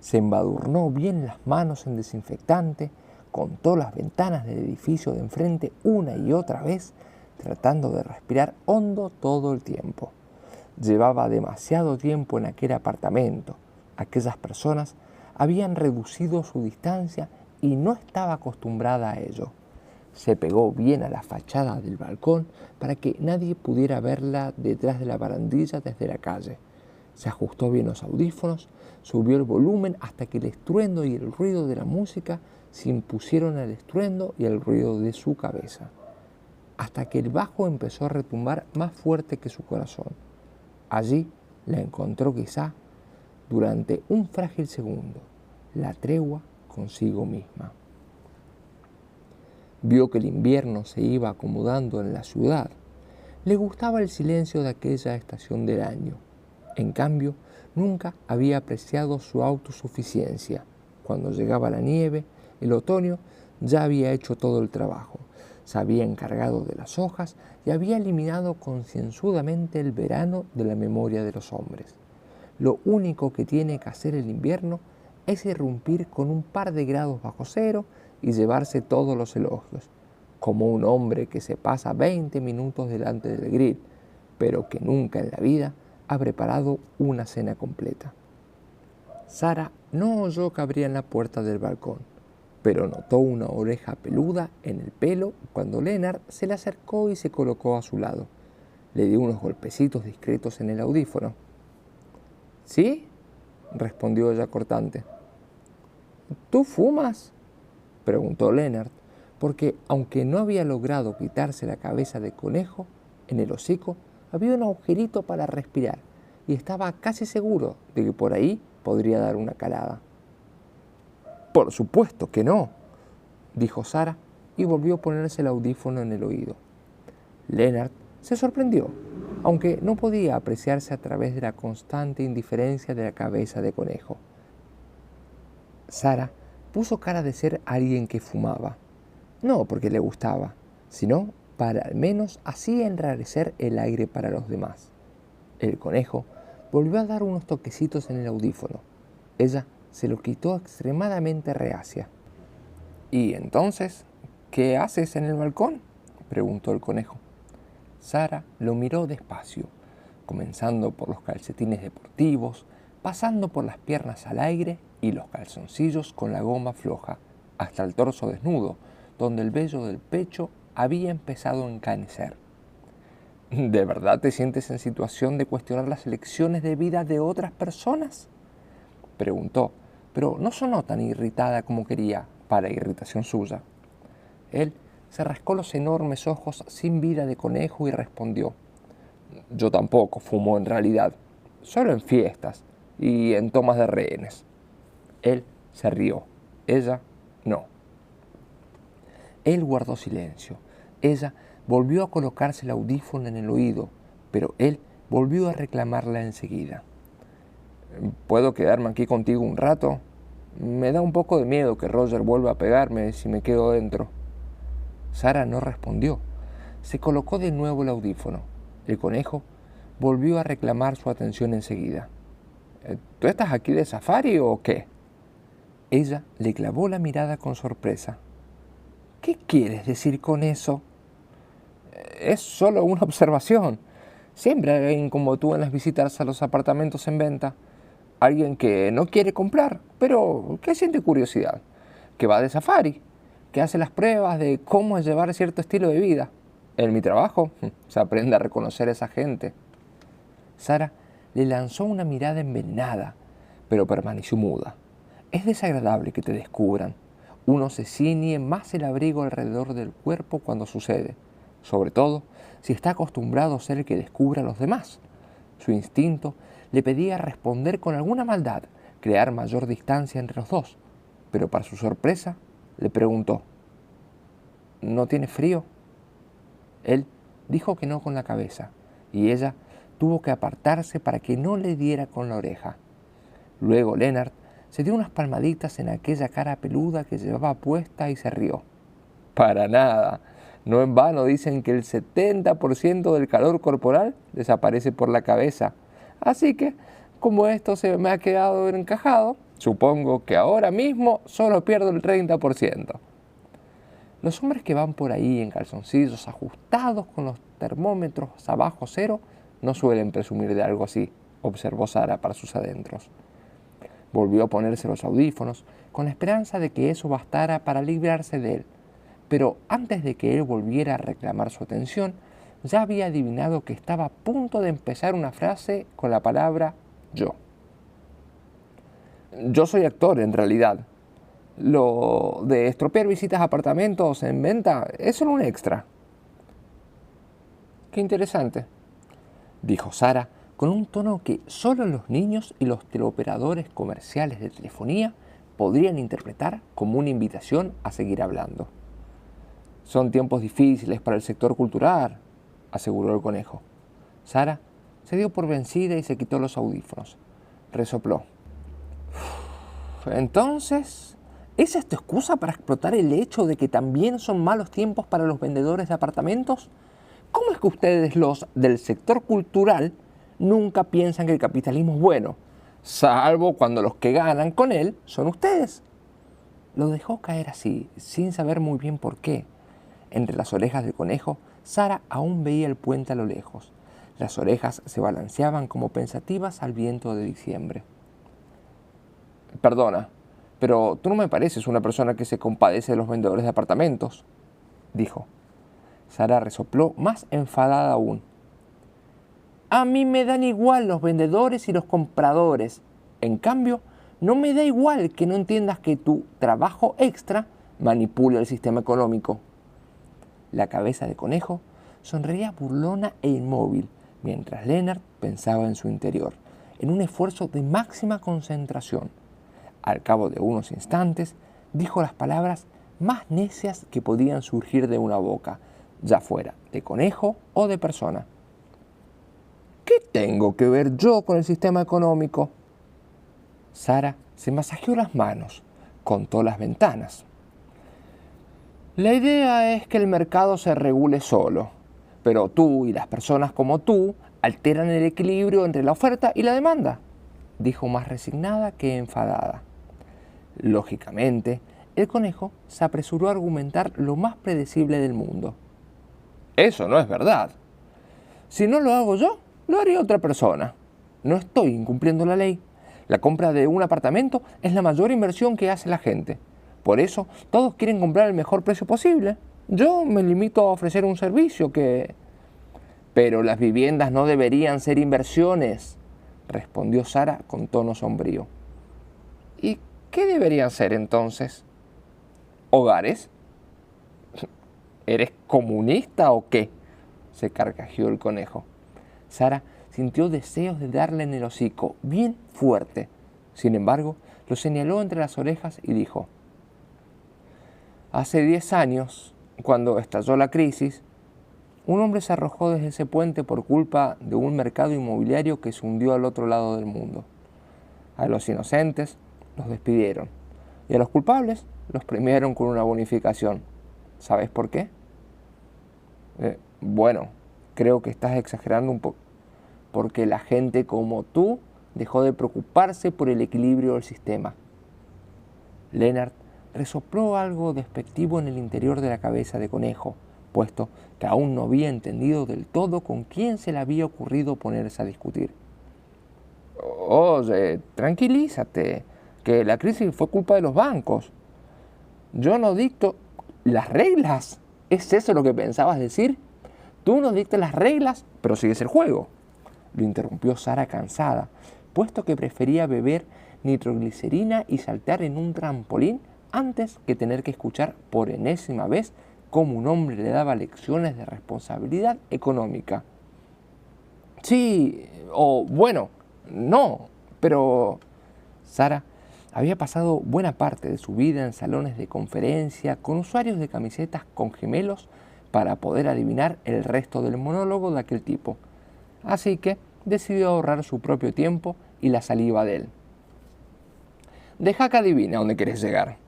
Se embadurnó bien las manos en desinfectante, contó las ventanas del edificio de enfrente una y otra vez, tratando de respirar hondo todo el tiempo. Llevaba demasiado tiempo en aquel apartamento. Aquellas personas habían reducido su distancia y no estaba acostumbrada a ello. Se pegó bien a la fachada del balcón para que nadie pudiera verla detrás de la barandilla desde la calle. Se ajustó bien los audífonos, subió el volumen hasta que el estruendo y el ruido de la música se impusieron al estruendo y al ruido de su cabeza, hasta que el bajo empezó a retumbar más fuerte que su corazón. Allí la encontró quizá durante un frágil segundo, la tregua consigo misma. Vio que el invierno se iba acomodando en la ciudad. Le gustaba el silencio de aquella estación del año. En cambio, nunca había apreciado su autosuficiencia. Cuando llegaba la nieve, el otoño ya había hecho todo el trabajo. Se había encargado de las hojas y había eliminado concienzudamente el verano de la memoria de los hombres. Lo único que tiene que hacer el invierno es irrumpir con un par de grados bajo cero y llevarse todos los elogios, como un hombre que se pasa 20 minutos delante del grill, pero que nunca en la vida ha preparado una cena completa. Sara no oyó que abrían la puerta del balcón, pero notó una oreja peluda en el pelo cuando Lennart se le acercó y se colocó a su lado. Le dio unos golpecitos discretos en el audífono. ¿Sí?, respondió ella cortante. ¿Tú fumas?, preguntó Lennart, porque aunque no había logrado quitarse la cabeza de conejo, en el hocico había un agujerito para respirar y estaba casi seguro de que por ahí podría dar una calada. «Por supuesto que no», dijo Sara y volvió a ponerse el audífono en el oído. Lennart se sorprendió, aunque no podía apreciarse a través de la constante indiferencia de la cabeza de conejo. Sara puso cara de ser alguien que fumaba, no porque le gustaba, sino para al menos así enrarecer el aire para los demás. El conejo volvió a dar unos toquecitos en el audífono. Ella se lo quitó extremadamente reacia. «¿Y entonces qué haces en el balcón?», preguntó el conejo. Sara lo miró despacio, comenzando por los calcetines deportivos, pasando por las piernas al aire y los calzoncillos con la goma floja, hasta el torso desnudo, donde el vello del pecho había empezado a encanecer. «¿De verdad te sientes en situación de cuestionar las elecciones de vida de otras personas?», preguntó, pero no sonó tan irritada como quería, para irritación suya. Él se rascó los enormes ojos sin vida de conejo y respondió: «Yo tampoco fumo en realidad, solo en fiestas y en tomas de rehenes». Él se rió, ella no. Él guardó silencio. Ella volvió a colocarse el audífono en el oído, pero él volvió a reclamarla enseguida. «¿Puedo quedarme aquí contigo un rato? Me da un poco de miedo que Roger vuelva a pegarme si me quedo dentro». Sara no respondió. Se colocó de nuevo el audífono. El conejo volvió a reclamar su atención enseguida. «¿Tú estás aquí de safari o qué?». Ella le clavó la mirada con sorpresa. «¿Qué quieres decir con eso?». «Es solo una observación. Siempre hay alguien como tú en las visitas a los apartamentos en venta. Alguien que no quiere comprar, pero que siente curiosidad, que va de safari, que hace las pruebas de cómo es llevar cierto estilo de vida. En mi trabajo se aprende a reconocer a esa gente». Sara le lanzó una mirada envenenada, pero permaneció muda. Es desagradable que te descubran. Uno se ciñe más el abrigo alrededor del cuerpo cuando sucede, sobre todo si está acostumbrado a ser el que descubra a los demás. Su instinto le pedía responder con alguna maldad, crear mayor distancia entre los dos, pero para su sorpresa le preguntó: «¿No tiene frío?». Él dijo que no con la cabeza, y ella tuvo que apartarse para que no le diera con la oreja. Luego Lennart se dio unas palmaditas en aquella cara peluda que llevaba puesta y se rió. «Para nada. No en vano dicen que el 70% del calor corporal desaparece por la cabeza. Así que, como esto se me ha quedado encajado, supongo que ahora mismo solo pierdo el 30%. Los hombres que van por ahí en calzoncillos ajustados con los termómetros abajo cero no suelen presumir de algo así», observó Sara para sus adentros. Volvió a ponerse los audífonos con la esperanza de que eso bastara para librarse de él, pero antes de que él volviera a reclamar su atención, ya había adivinado que estaba a punto de empezar una frase con la palabra yo. Yo soy actor, en realidad. Lo de estropear visitas a apartamentos en venta es solo un extra. Qué interesante, dijo Sara con un tono que solo los niños y los teleoperadores comerciales de telefonía podrían interpretar como una invitación a seguir hablando. Son tiempos difíciles para el sector cultural, aseguró el conejo. Sara se dio por vencida y se quitó los audífonos. Resopló. Entonces, ¿esa es tu excusa para explotar el hecho de que también son malos tiempos para los vendedores de apartamentos? ¿Cómo es que ustedes, los del sector cultural, nunca piensan que el capitalismo es bueno, salvo cuando los que ganan con él son ustedes? Lo dejó caer así, sin saber muy bien por qué. Entre las orejas del conejo, Sara aún veía el puente a lo lejos. Las orejas se balanceaban como pensativas al viento de diciembre. Perdona, pero tú no me pareces una persona que se compadece de los vendedores de apartamentos, dijo. Sara resopló más enfadada aún. A mí me dan igual los vendedores y los compradores. En cambio, no me da igual que no entiendas que tu trabajo extra manipula el sistema económico. La cabeza de conejo sonreía burlona e inmóvil, mientras Lennart pensaba en su interior, en un esfuerzo de máxima concentración. Al cabo de unos instantes, dijo las palabras más necias que podían surgir de una boca, ya fuera de conejo o de persona. ¿Qué tengo que ver yo con el sistema económico? Sara se masajeó las manos, contó las ventanas. La idea es que el mercado se regule solo, pero tú y las personas como tú alteran el equilibrio entre la oferta y la demanda, dijo más resignada que enfadada. Lógicamente, el conejo se apresuró a argumentar lo más predecible del mundo. Eso no es verdad. Si no lo hago yo, lo haría otra persona. No estoy incumpliendo la ley. La compra de un apartamento es la mayor inversión que hace la gente. Por eso, todos quieren comprar el mejor precio posible. Yo me limito a ofrecer un servicio que... Pero las viviendas no deberían ser inversiones, respondió Sara con tono sombrío. ¿Y qué deberían ser entonces? ¿Hogares? ¿Eres comunista o qué? Se carcajeó el conejo. Sara sintió deseos de darle en el hocico, bien fuerte. Sin embargo, lo señaló entre las orejas y dijo: Hace 10 años, cuando estalló la crisis, un hombre se arrojó desde ese puente por culpa de un mercado inmobiliario que se hundió al otro lado del mundo. A los inocentes los despidieron y a los culpables los premiaron con una bonificación. ¿Sabes por qué? Bueno, creo que estás exagerando un poco. Porque la gente como tú dejó de preocuparse por el equilibrio del sistema. Lennart resopló algo despectivo en el interior de la cabeza de conejo, puesto que aún no había entendido del todo con quién se le había ocurrido ponerse a discutir. Oye, tranquilízate, que la crisis fue culpa de los bancos. Yo no dicto las reglas. ¿Es eso lo que pensabas decir? Tú no dictas las reglas, pero sigues el juego. Lo interrumpió Sara cansada, puesto que prefería beber nitroglicerina y saltar en un trampolín antes que tener que escuchar por enésima vez cómo un hombre le daba lecciones de responsabilidad económica. Sí, o bueno, no, pero Sara había pasado buena parte de su vida en salones de conferencia con usuarios de camisetas con gemelos para poder adivinar el resto del monólogo de aquel tipo. Así que decidió ahorrar su propio tiempo y la saliva de él. Deja que adivine a dónde quieres llegar.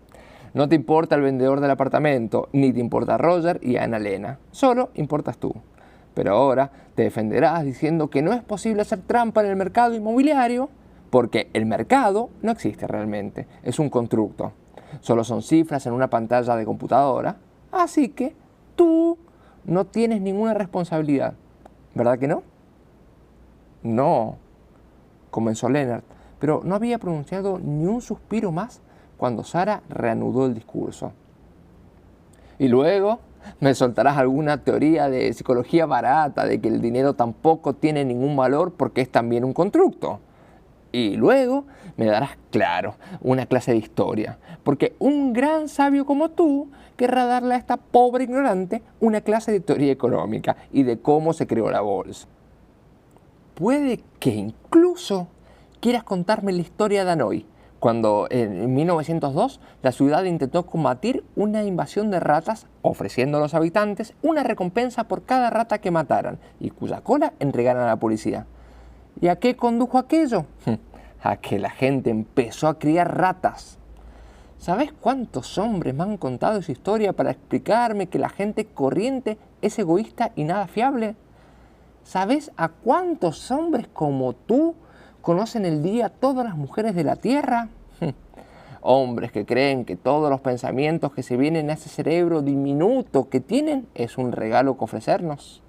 No te importa el vendedor del apartamento, ni te importa Roger y Ana Elena, solo importas tú. Pero ahora te defenderás diciendo que no es posible hacer trampa en el mercado inmobiliario, porque el mercado no existe realmente, es un constructo. Solo son cifras en una pantalla de computadora, así que tú no tienes ninguna responsabilidad. ¿Verdad que no? No, comenzó Lennart, pero no había pronunciado ni un suspiro más cuando Sara reanudó el discurso. Y luego me soltarás alguna teoría de psicología barata, de que el dinero tampoco tiene ningún valor porque es también un constructo. Y luego me darás, claro, una clase de historia, porque un gran sabio como tú querrá darle a esta pobre ignorante una clase de teoría económica y de cómo se creó la bolsa. Puede que incluso quieras contarme la historia de Hanoi, cuando en 1902 la ciudad intentó combatir una invasión de ratas ofreciendo a los habitantes una recompensa por cada rata que mataran y cuya cola entregaran a la policía. ¿Y a qué condujo aquello? A que la gente empezó a criar ratas. ¿Sabes cuántos hombres me han contado esa historia para explicarme que la gente corriente es egoísta y nada fiable? ¿Sabes a cuántos hombres como tú conocen el día todas las mujeres de la tierra? Hombres que creen que todos los pensamientos que se vienen a ese cerebro diminuto que tienen es un regalo que ofrecernos.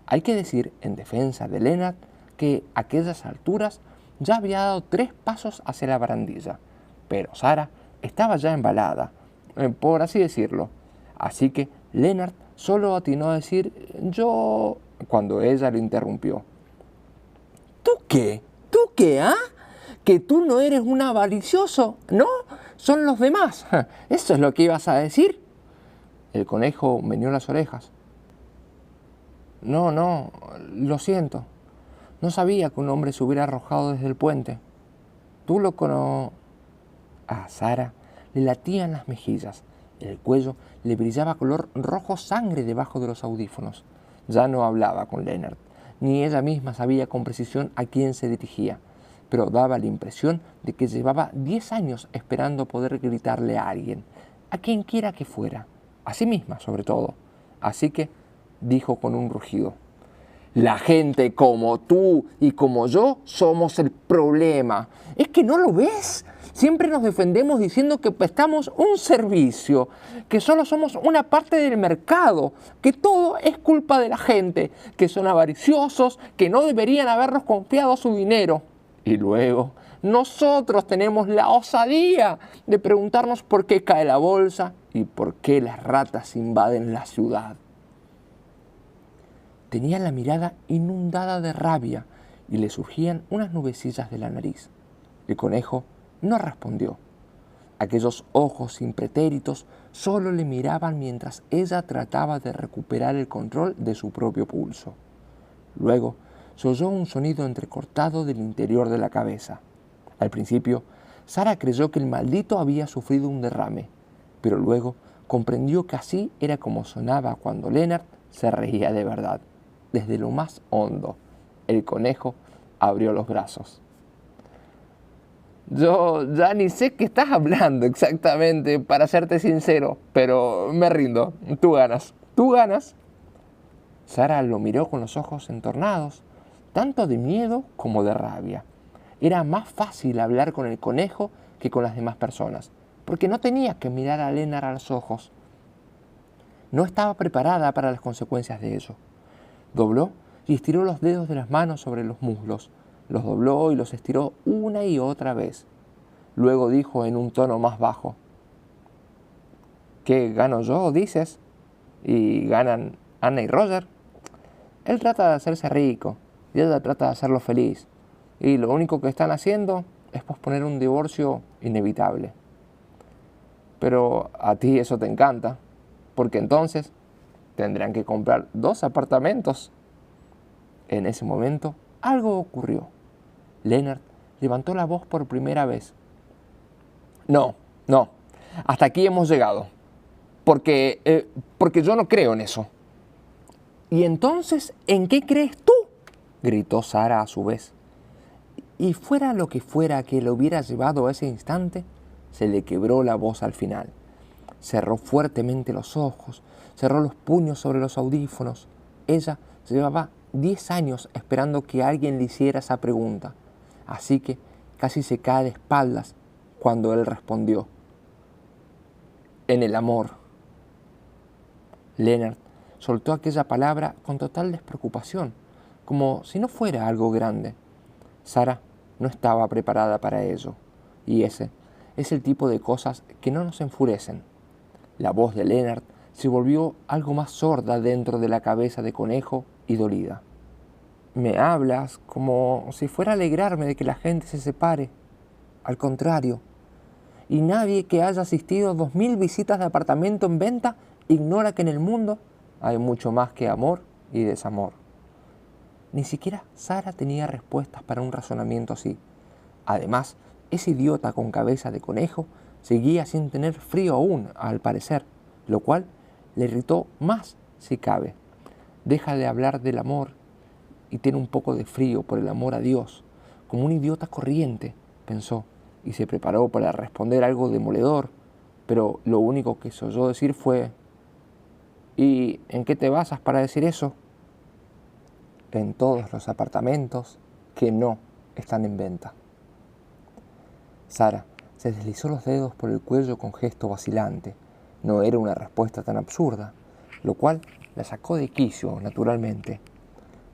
Hay que decir, en defensa de Lennart, que a aquellas alturas ya había dado 3 pasos hacia la barandilla, pero Sara estaba ya embalada, por así decirlo. Así que Lennart solo atinó a decir yo cuando ella lo interrumpió. ¿Tú qué? ¿Tú qué, ah? Que tú no eres un avaricioso, ¿no? Son los demás. ¿Eso es lo que ibas a decir? El conejo meneó las orejas. No, lo siento. No sabía que un hombre se hubiera arrojado desde el puente. Tú lo cono... A Sara le latían las mejillas. El cuello le brillaba color rojo sangre debajo de los audífonos. Ya no hablaba con Lennart, ni ella misma sabía con precisión a quién se dirigía, pero daba la impresión de que llevaba 10 años esperando poder gritarle a alguien, a quien quiera que fuera, a sí misma sobre todo. Así que dijo con un rugido: la gente como tú y como yo somos el problema. ¿Es que no lo ves? Siempre nos defendemos diciendo que prestamos un servicio, que solo somos una parte del mercado, que todo es culpa de la gente, que son avariciosos, que no deberían habernos confiado su dinero. Y luego, nosotros tenemos la osadía de preguntarnos por qué cae la bolsa y por qué las ratas invaden la ciudad. Tenía la mirada inundada de rabia y le surgían unas nubecillas de la nariz. El conejo no respondió. Aquellos ojos impretéritos solo le miraban mientras ella trataba de recuperar el control de su propio pulso. Luego se oyó un sonido entrecortado del interior de la cabeza. Al principio, Sara creyó que el maldito había sufrido un derrame, pero luego comprendió que así era como sonaba cuando Lennart se reía de verdad. Desde lo más hondo, el conejo abrió los brazos. Yo ya ni sé qué estás hablando exactamente, para serte sincero, pero me rindo. Tú ganas. Tú ganas. Sara lo miró con los ojos entornados, tanto de miedo como de rabia. Era más fácil hablar con el conejo que con las demás personas, porque no tenía que mirar a Lennart a los ojos. No estaba preparada para las consecuencias de ello. Dobló y estiró los dedos de las manos sobre los muslos. Los dobló y los estiró una y otra vez. Luego dijo en un tono más bajo: ¿qué gano yo, dices? ¿Y ganan Anna y Roger? Él trata de hacerse rico y ella trata de hacerlo feliz. Y lo único que están haciendo es posponer un divorcio inevitable. Pero a ti eso te encanta, porque entonces tendrán que comprar 2 apartamentos. En ese momento algo ocurrió. Lennart levantó la voz por primera vez. No, hasta aquí hemos llegado, porque yo no creo en eso. ¿Y entonces en qué crees tú?, gritó Sara a su vez. Y fuera lo que fuera que le hubiera llevado a ese instante, se le quebró la voz al final. Cerró fuertemente los ojos, cerró los puños sobre los audífonos. Ella llevaba 10 años esperando que alguien le hiciera esa pregunta, así que casi se cae de espaldas cuando él respondió: en el amor. Lennart soltó aquella palabra con total despreocupación, como si no fuera algo grande. Sara no estaba preparada para ello, y ese es el tipo de cosas que no nos enfurecen. La voz de Lennart se volvió algo más sorda dentro de la cabeza de Conejo y dolida. Me hablas como si fuera a alegrarme de que la gente se separe. Al contrario, y nadie que haya asistido a 2000 visitas de apartamento en venta ignora que en el mundo hay mucho más que amor y desamor. Ni siquiera Sara tenía respuestas para un razonamiento así. Además, ese idiota con cabeza de conejo seguía sin tener frío aún, al parecer, lo cual le irritó más si cabe. Deja de hablar del amor y tiene un poco de frío por el amor a Dios, como un idiota corriente, pensó, y se preparó para responder algo demoledor, pero lo único que se oyó decir fue: ¿y en qué te basas para decir eso? En todos los apartamentos que no están en venta. Sara se deslizó los dedos por el cuello con gesto vacilante. No era una respuesta tan absurda, lo cual la sacó de quicio, naturalmente.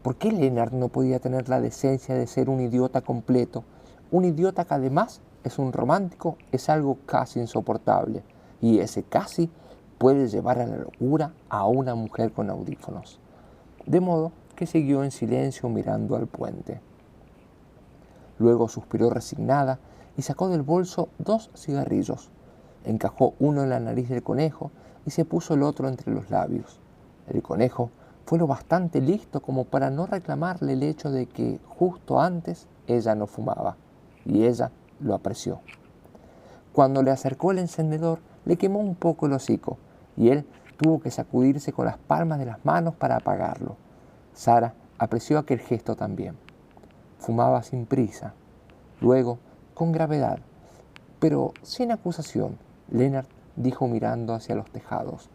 ¿Por qué Lennart no podía tener la decencia de ser un idiota completo? Un idiota que además es un romántico, es algo casi insoportable. Y ese casi puede llevar a la locura a una mujer con audífonos. De modo que siguió en silencio mirando al puente. Luego suspiró resignada y sacó del bolso 2 cigarrillos. Encajó uno en la nariz del conejo y se puso el otro entre los labios. El conejo fue lo bastante listo como para no reclamarle el hecho de que justo antes ella no fumaba, y ella lo apreció. Cuando le acercó el encendedor, le quemó un poco el hocico, y él tuvo que sacudirse con las palmas de las manos para apagarlo. Sara apreció aquel gesto también. Fumaba sin prisa. Luego, con gravedad, pero sin acusación, Lennart dijo mirando hacia los tejados: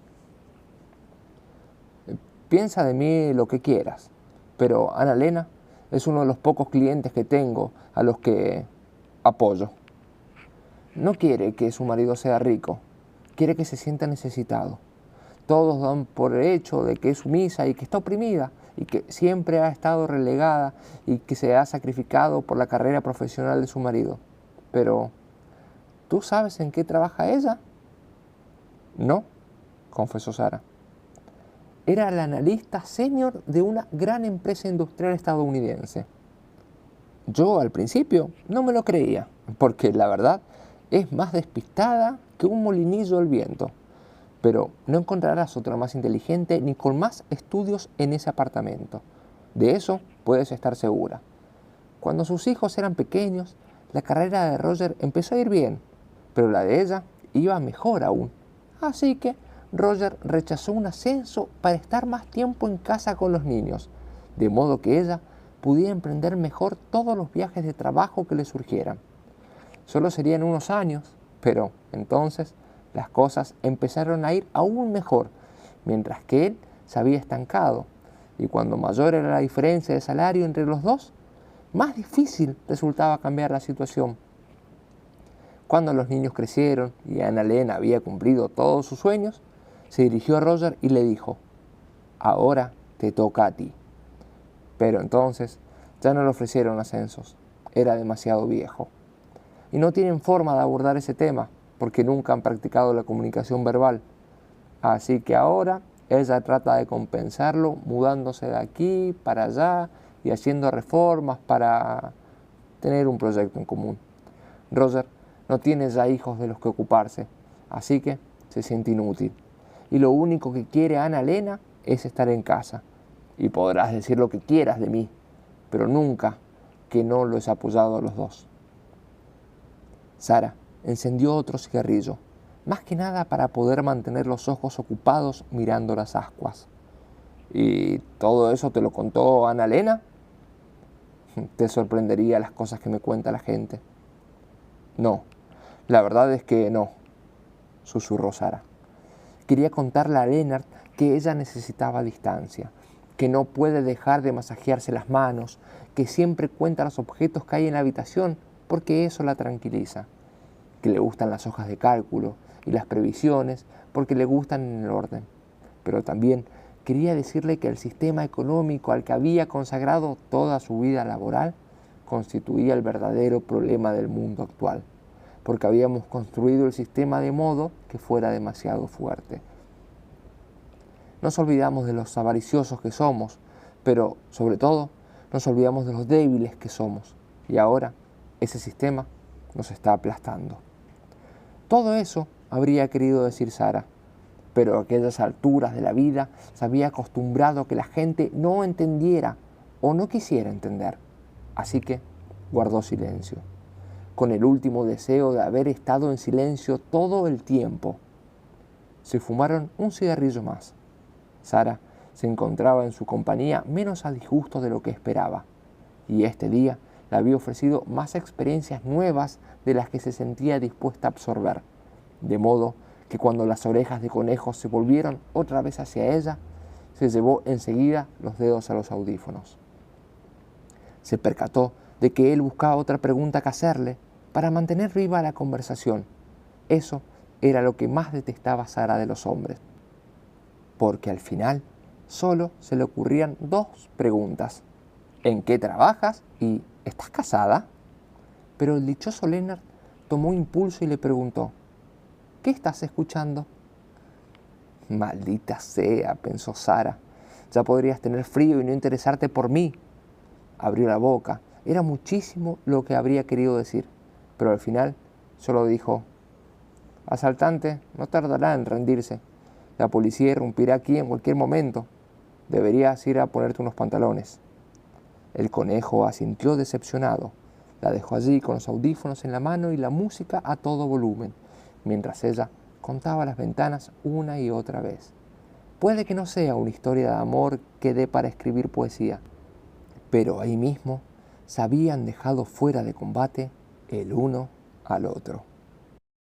piensa de mí lo que quieras, pero Anna-Lena es uno de los pocos clientes que tengo a los que apoyo. No quiere que su marido sea rico, quiere que se sienta necesitado. Todos dan por hecho de que es sumisa y que está oprimida y que siempre ha estado relegada y que se ha sacrificado por la carrera profesional de su marido. Pero, ¿tú sabes en qué trabaja ella? No, confesó Sara. Era la analista senior de una gran empresa industrial estadounidense. Yo al principio no me lo creía, porque la verdad es más despistada que un molinillo al viento. Pero no encontrarás otra más inteligente ni con más estudios en ese apartamento. De eso puedes estar segura. Cuando sus hijos eran pequeños, la carrera de Roger empezó a ir bien, pero la de ella iba mejor aún. Así que Roger rechazó un ascenso para estar más tiempo en casa con los niños, de modo que ella pudiera emprender mejor todos los viajes de trabajo que le surgieran. Solo serían unos años, pero entonces las cosas empezaron a ir aún mejor, mientras que él se había estancado, y cuando mayor era la diferencia de salario entre los dos, más difícil resultaba cambiar la situación. Cuando los niños crecieron y Anna-Lena había cumplido todos sus sueños, se dirigió a Roger y le dijo: ahora te toca a ti. Pero entonces ya no le ofrecieron ascensos, era demasiado viejo. Y no tienen forma de abordar ese tema, porque nunca han practicado la comunicación verbal. Así que ahora ella trata de compensarlo mudándose de aquí para allá y haciendo reformas para tener un proyecto en común. Roger no tiene ya hijos de los que ocuparse, así que se siente inútil. Y lo único que quiere Anna-Lena es estar en casa. Y podrás decir lo que quieras de mí, pero nunca que no los he apoyado a los dos. Sara encendió otro cigarrillo, más que nada para poder mantener los ojos ocupados mirando las ascuas. ¿Y todo eso te lo contó Anna-Lena? Te sorprendería las cosas que me cuenta la gente. No, la verdad es que no, susurró Sara. Quería contarle a Lennart que ella necesitaba distancia, que no puede dejar de masajearse las manos, que siempre cuenta los objetos que hay en la habitación porque eso la tranquiliza, que le gustan las hojas de cálculo y las previsiones porque le gustan en el orden. Pero también quería decirle que el sistema económico al que había consagrado toda su vida laboral constituía el verdadero problema del mundo actual. porque habíamos construido el sistema de modo que fuera demasiado fuerte. Nos olvidamos de los avariciosos que somos, pero sobre todo nos olvidamos de los débiles que somos, y ahora ese sistema nos está aplastando. Todo eso habría querido decir Sara, pero a aquellas alturas de la vida se había acostumbrado a que la gente no entendiera o no quisiera entender, así que guardó silencio, con el último deseo de haber estado en silencio todo el tiempo. Se fumaron un cigarrillo más. Sara se encontraba en su compañía menos a disgusto de lo que esperaba, y este día le había ofrecido más experiencias nuevas de las que se sentía dispuesta a absorber, de modo que cuando las orejas de conejo se volvieron otra vez hacia ella, se llevó enseguida los dedos a los audífonos. Se percató de que él buscaba otra pregunta que hacerle para mantener viva la conversación. Eso era lo que más detestaba Sara de los hombres, porque al final solo se le ocurrían dos preguntas: ¿en qué trabajas? Y ¿estás casada? Pero el dichoso Lennart tomó impulso y le preguntó: ¿qué estás escuchando? Maldita sea, pensó Sara, ya podrías tener frío y no interesarte por mí. Abrió la boca, era muchísimo lo que habría querido decir, pero al final solo dijo: asaltante no tardará en rendirse. La policía irrumpirá aquí en cualquier momento. Deberías ir a ponerte unos pantalones. El conejo asintió decepcionado. La dejó allí con los audífonos en la mano y la música a todo volumen, mientras ella contaba las ventanas una y otra vez. Puede que no sea una historia de amor que dé para escribir poesía, pero ahí mismo se habían dejado fuera de combate el uno al otro.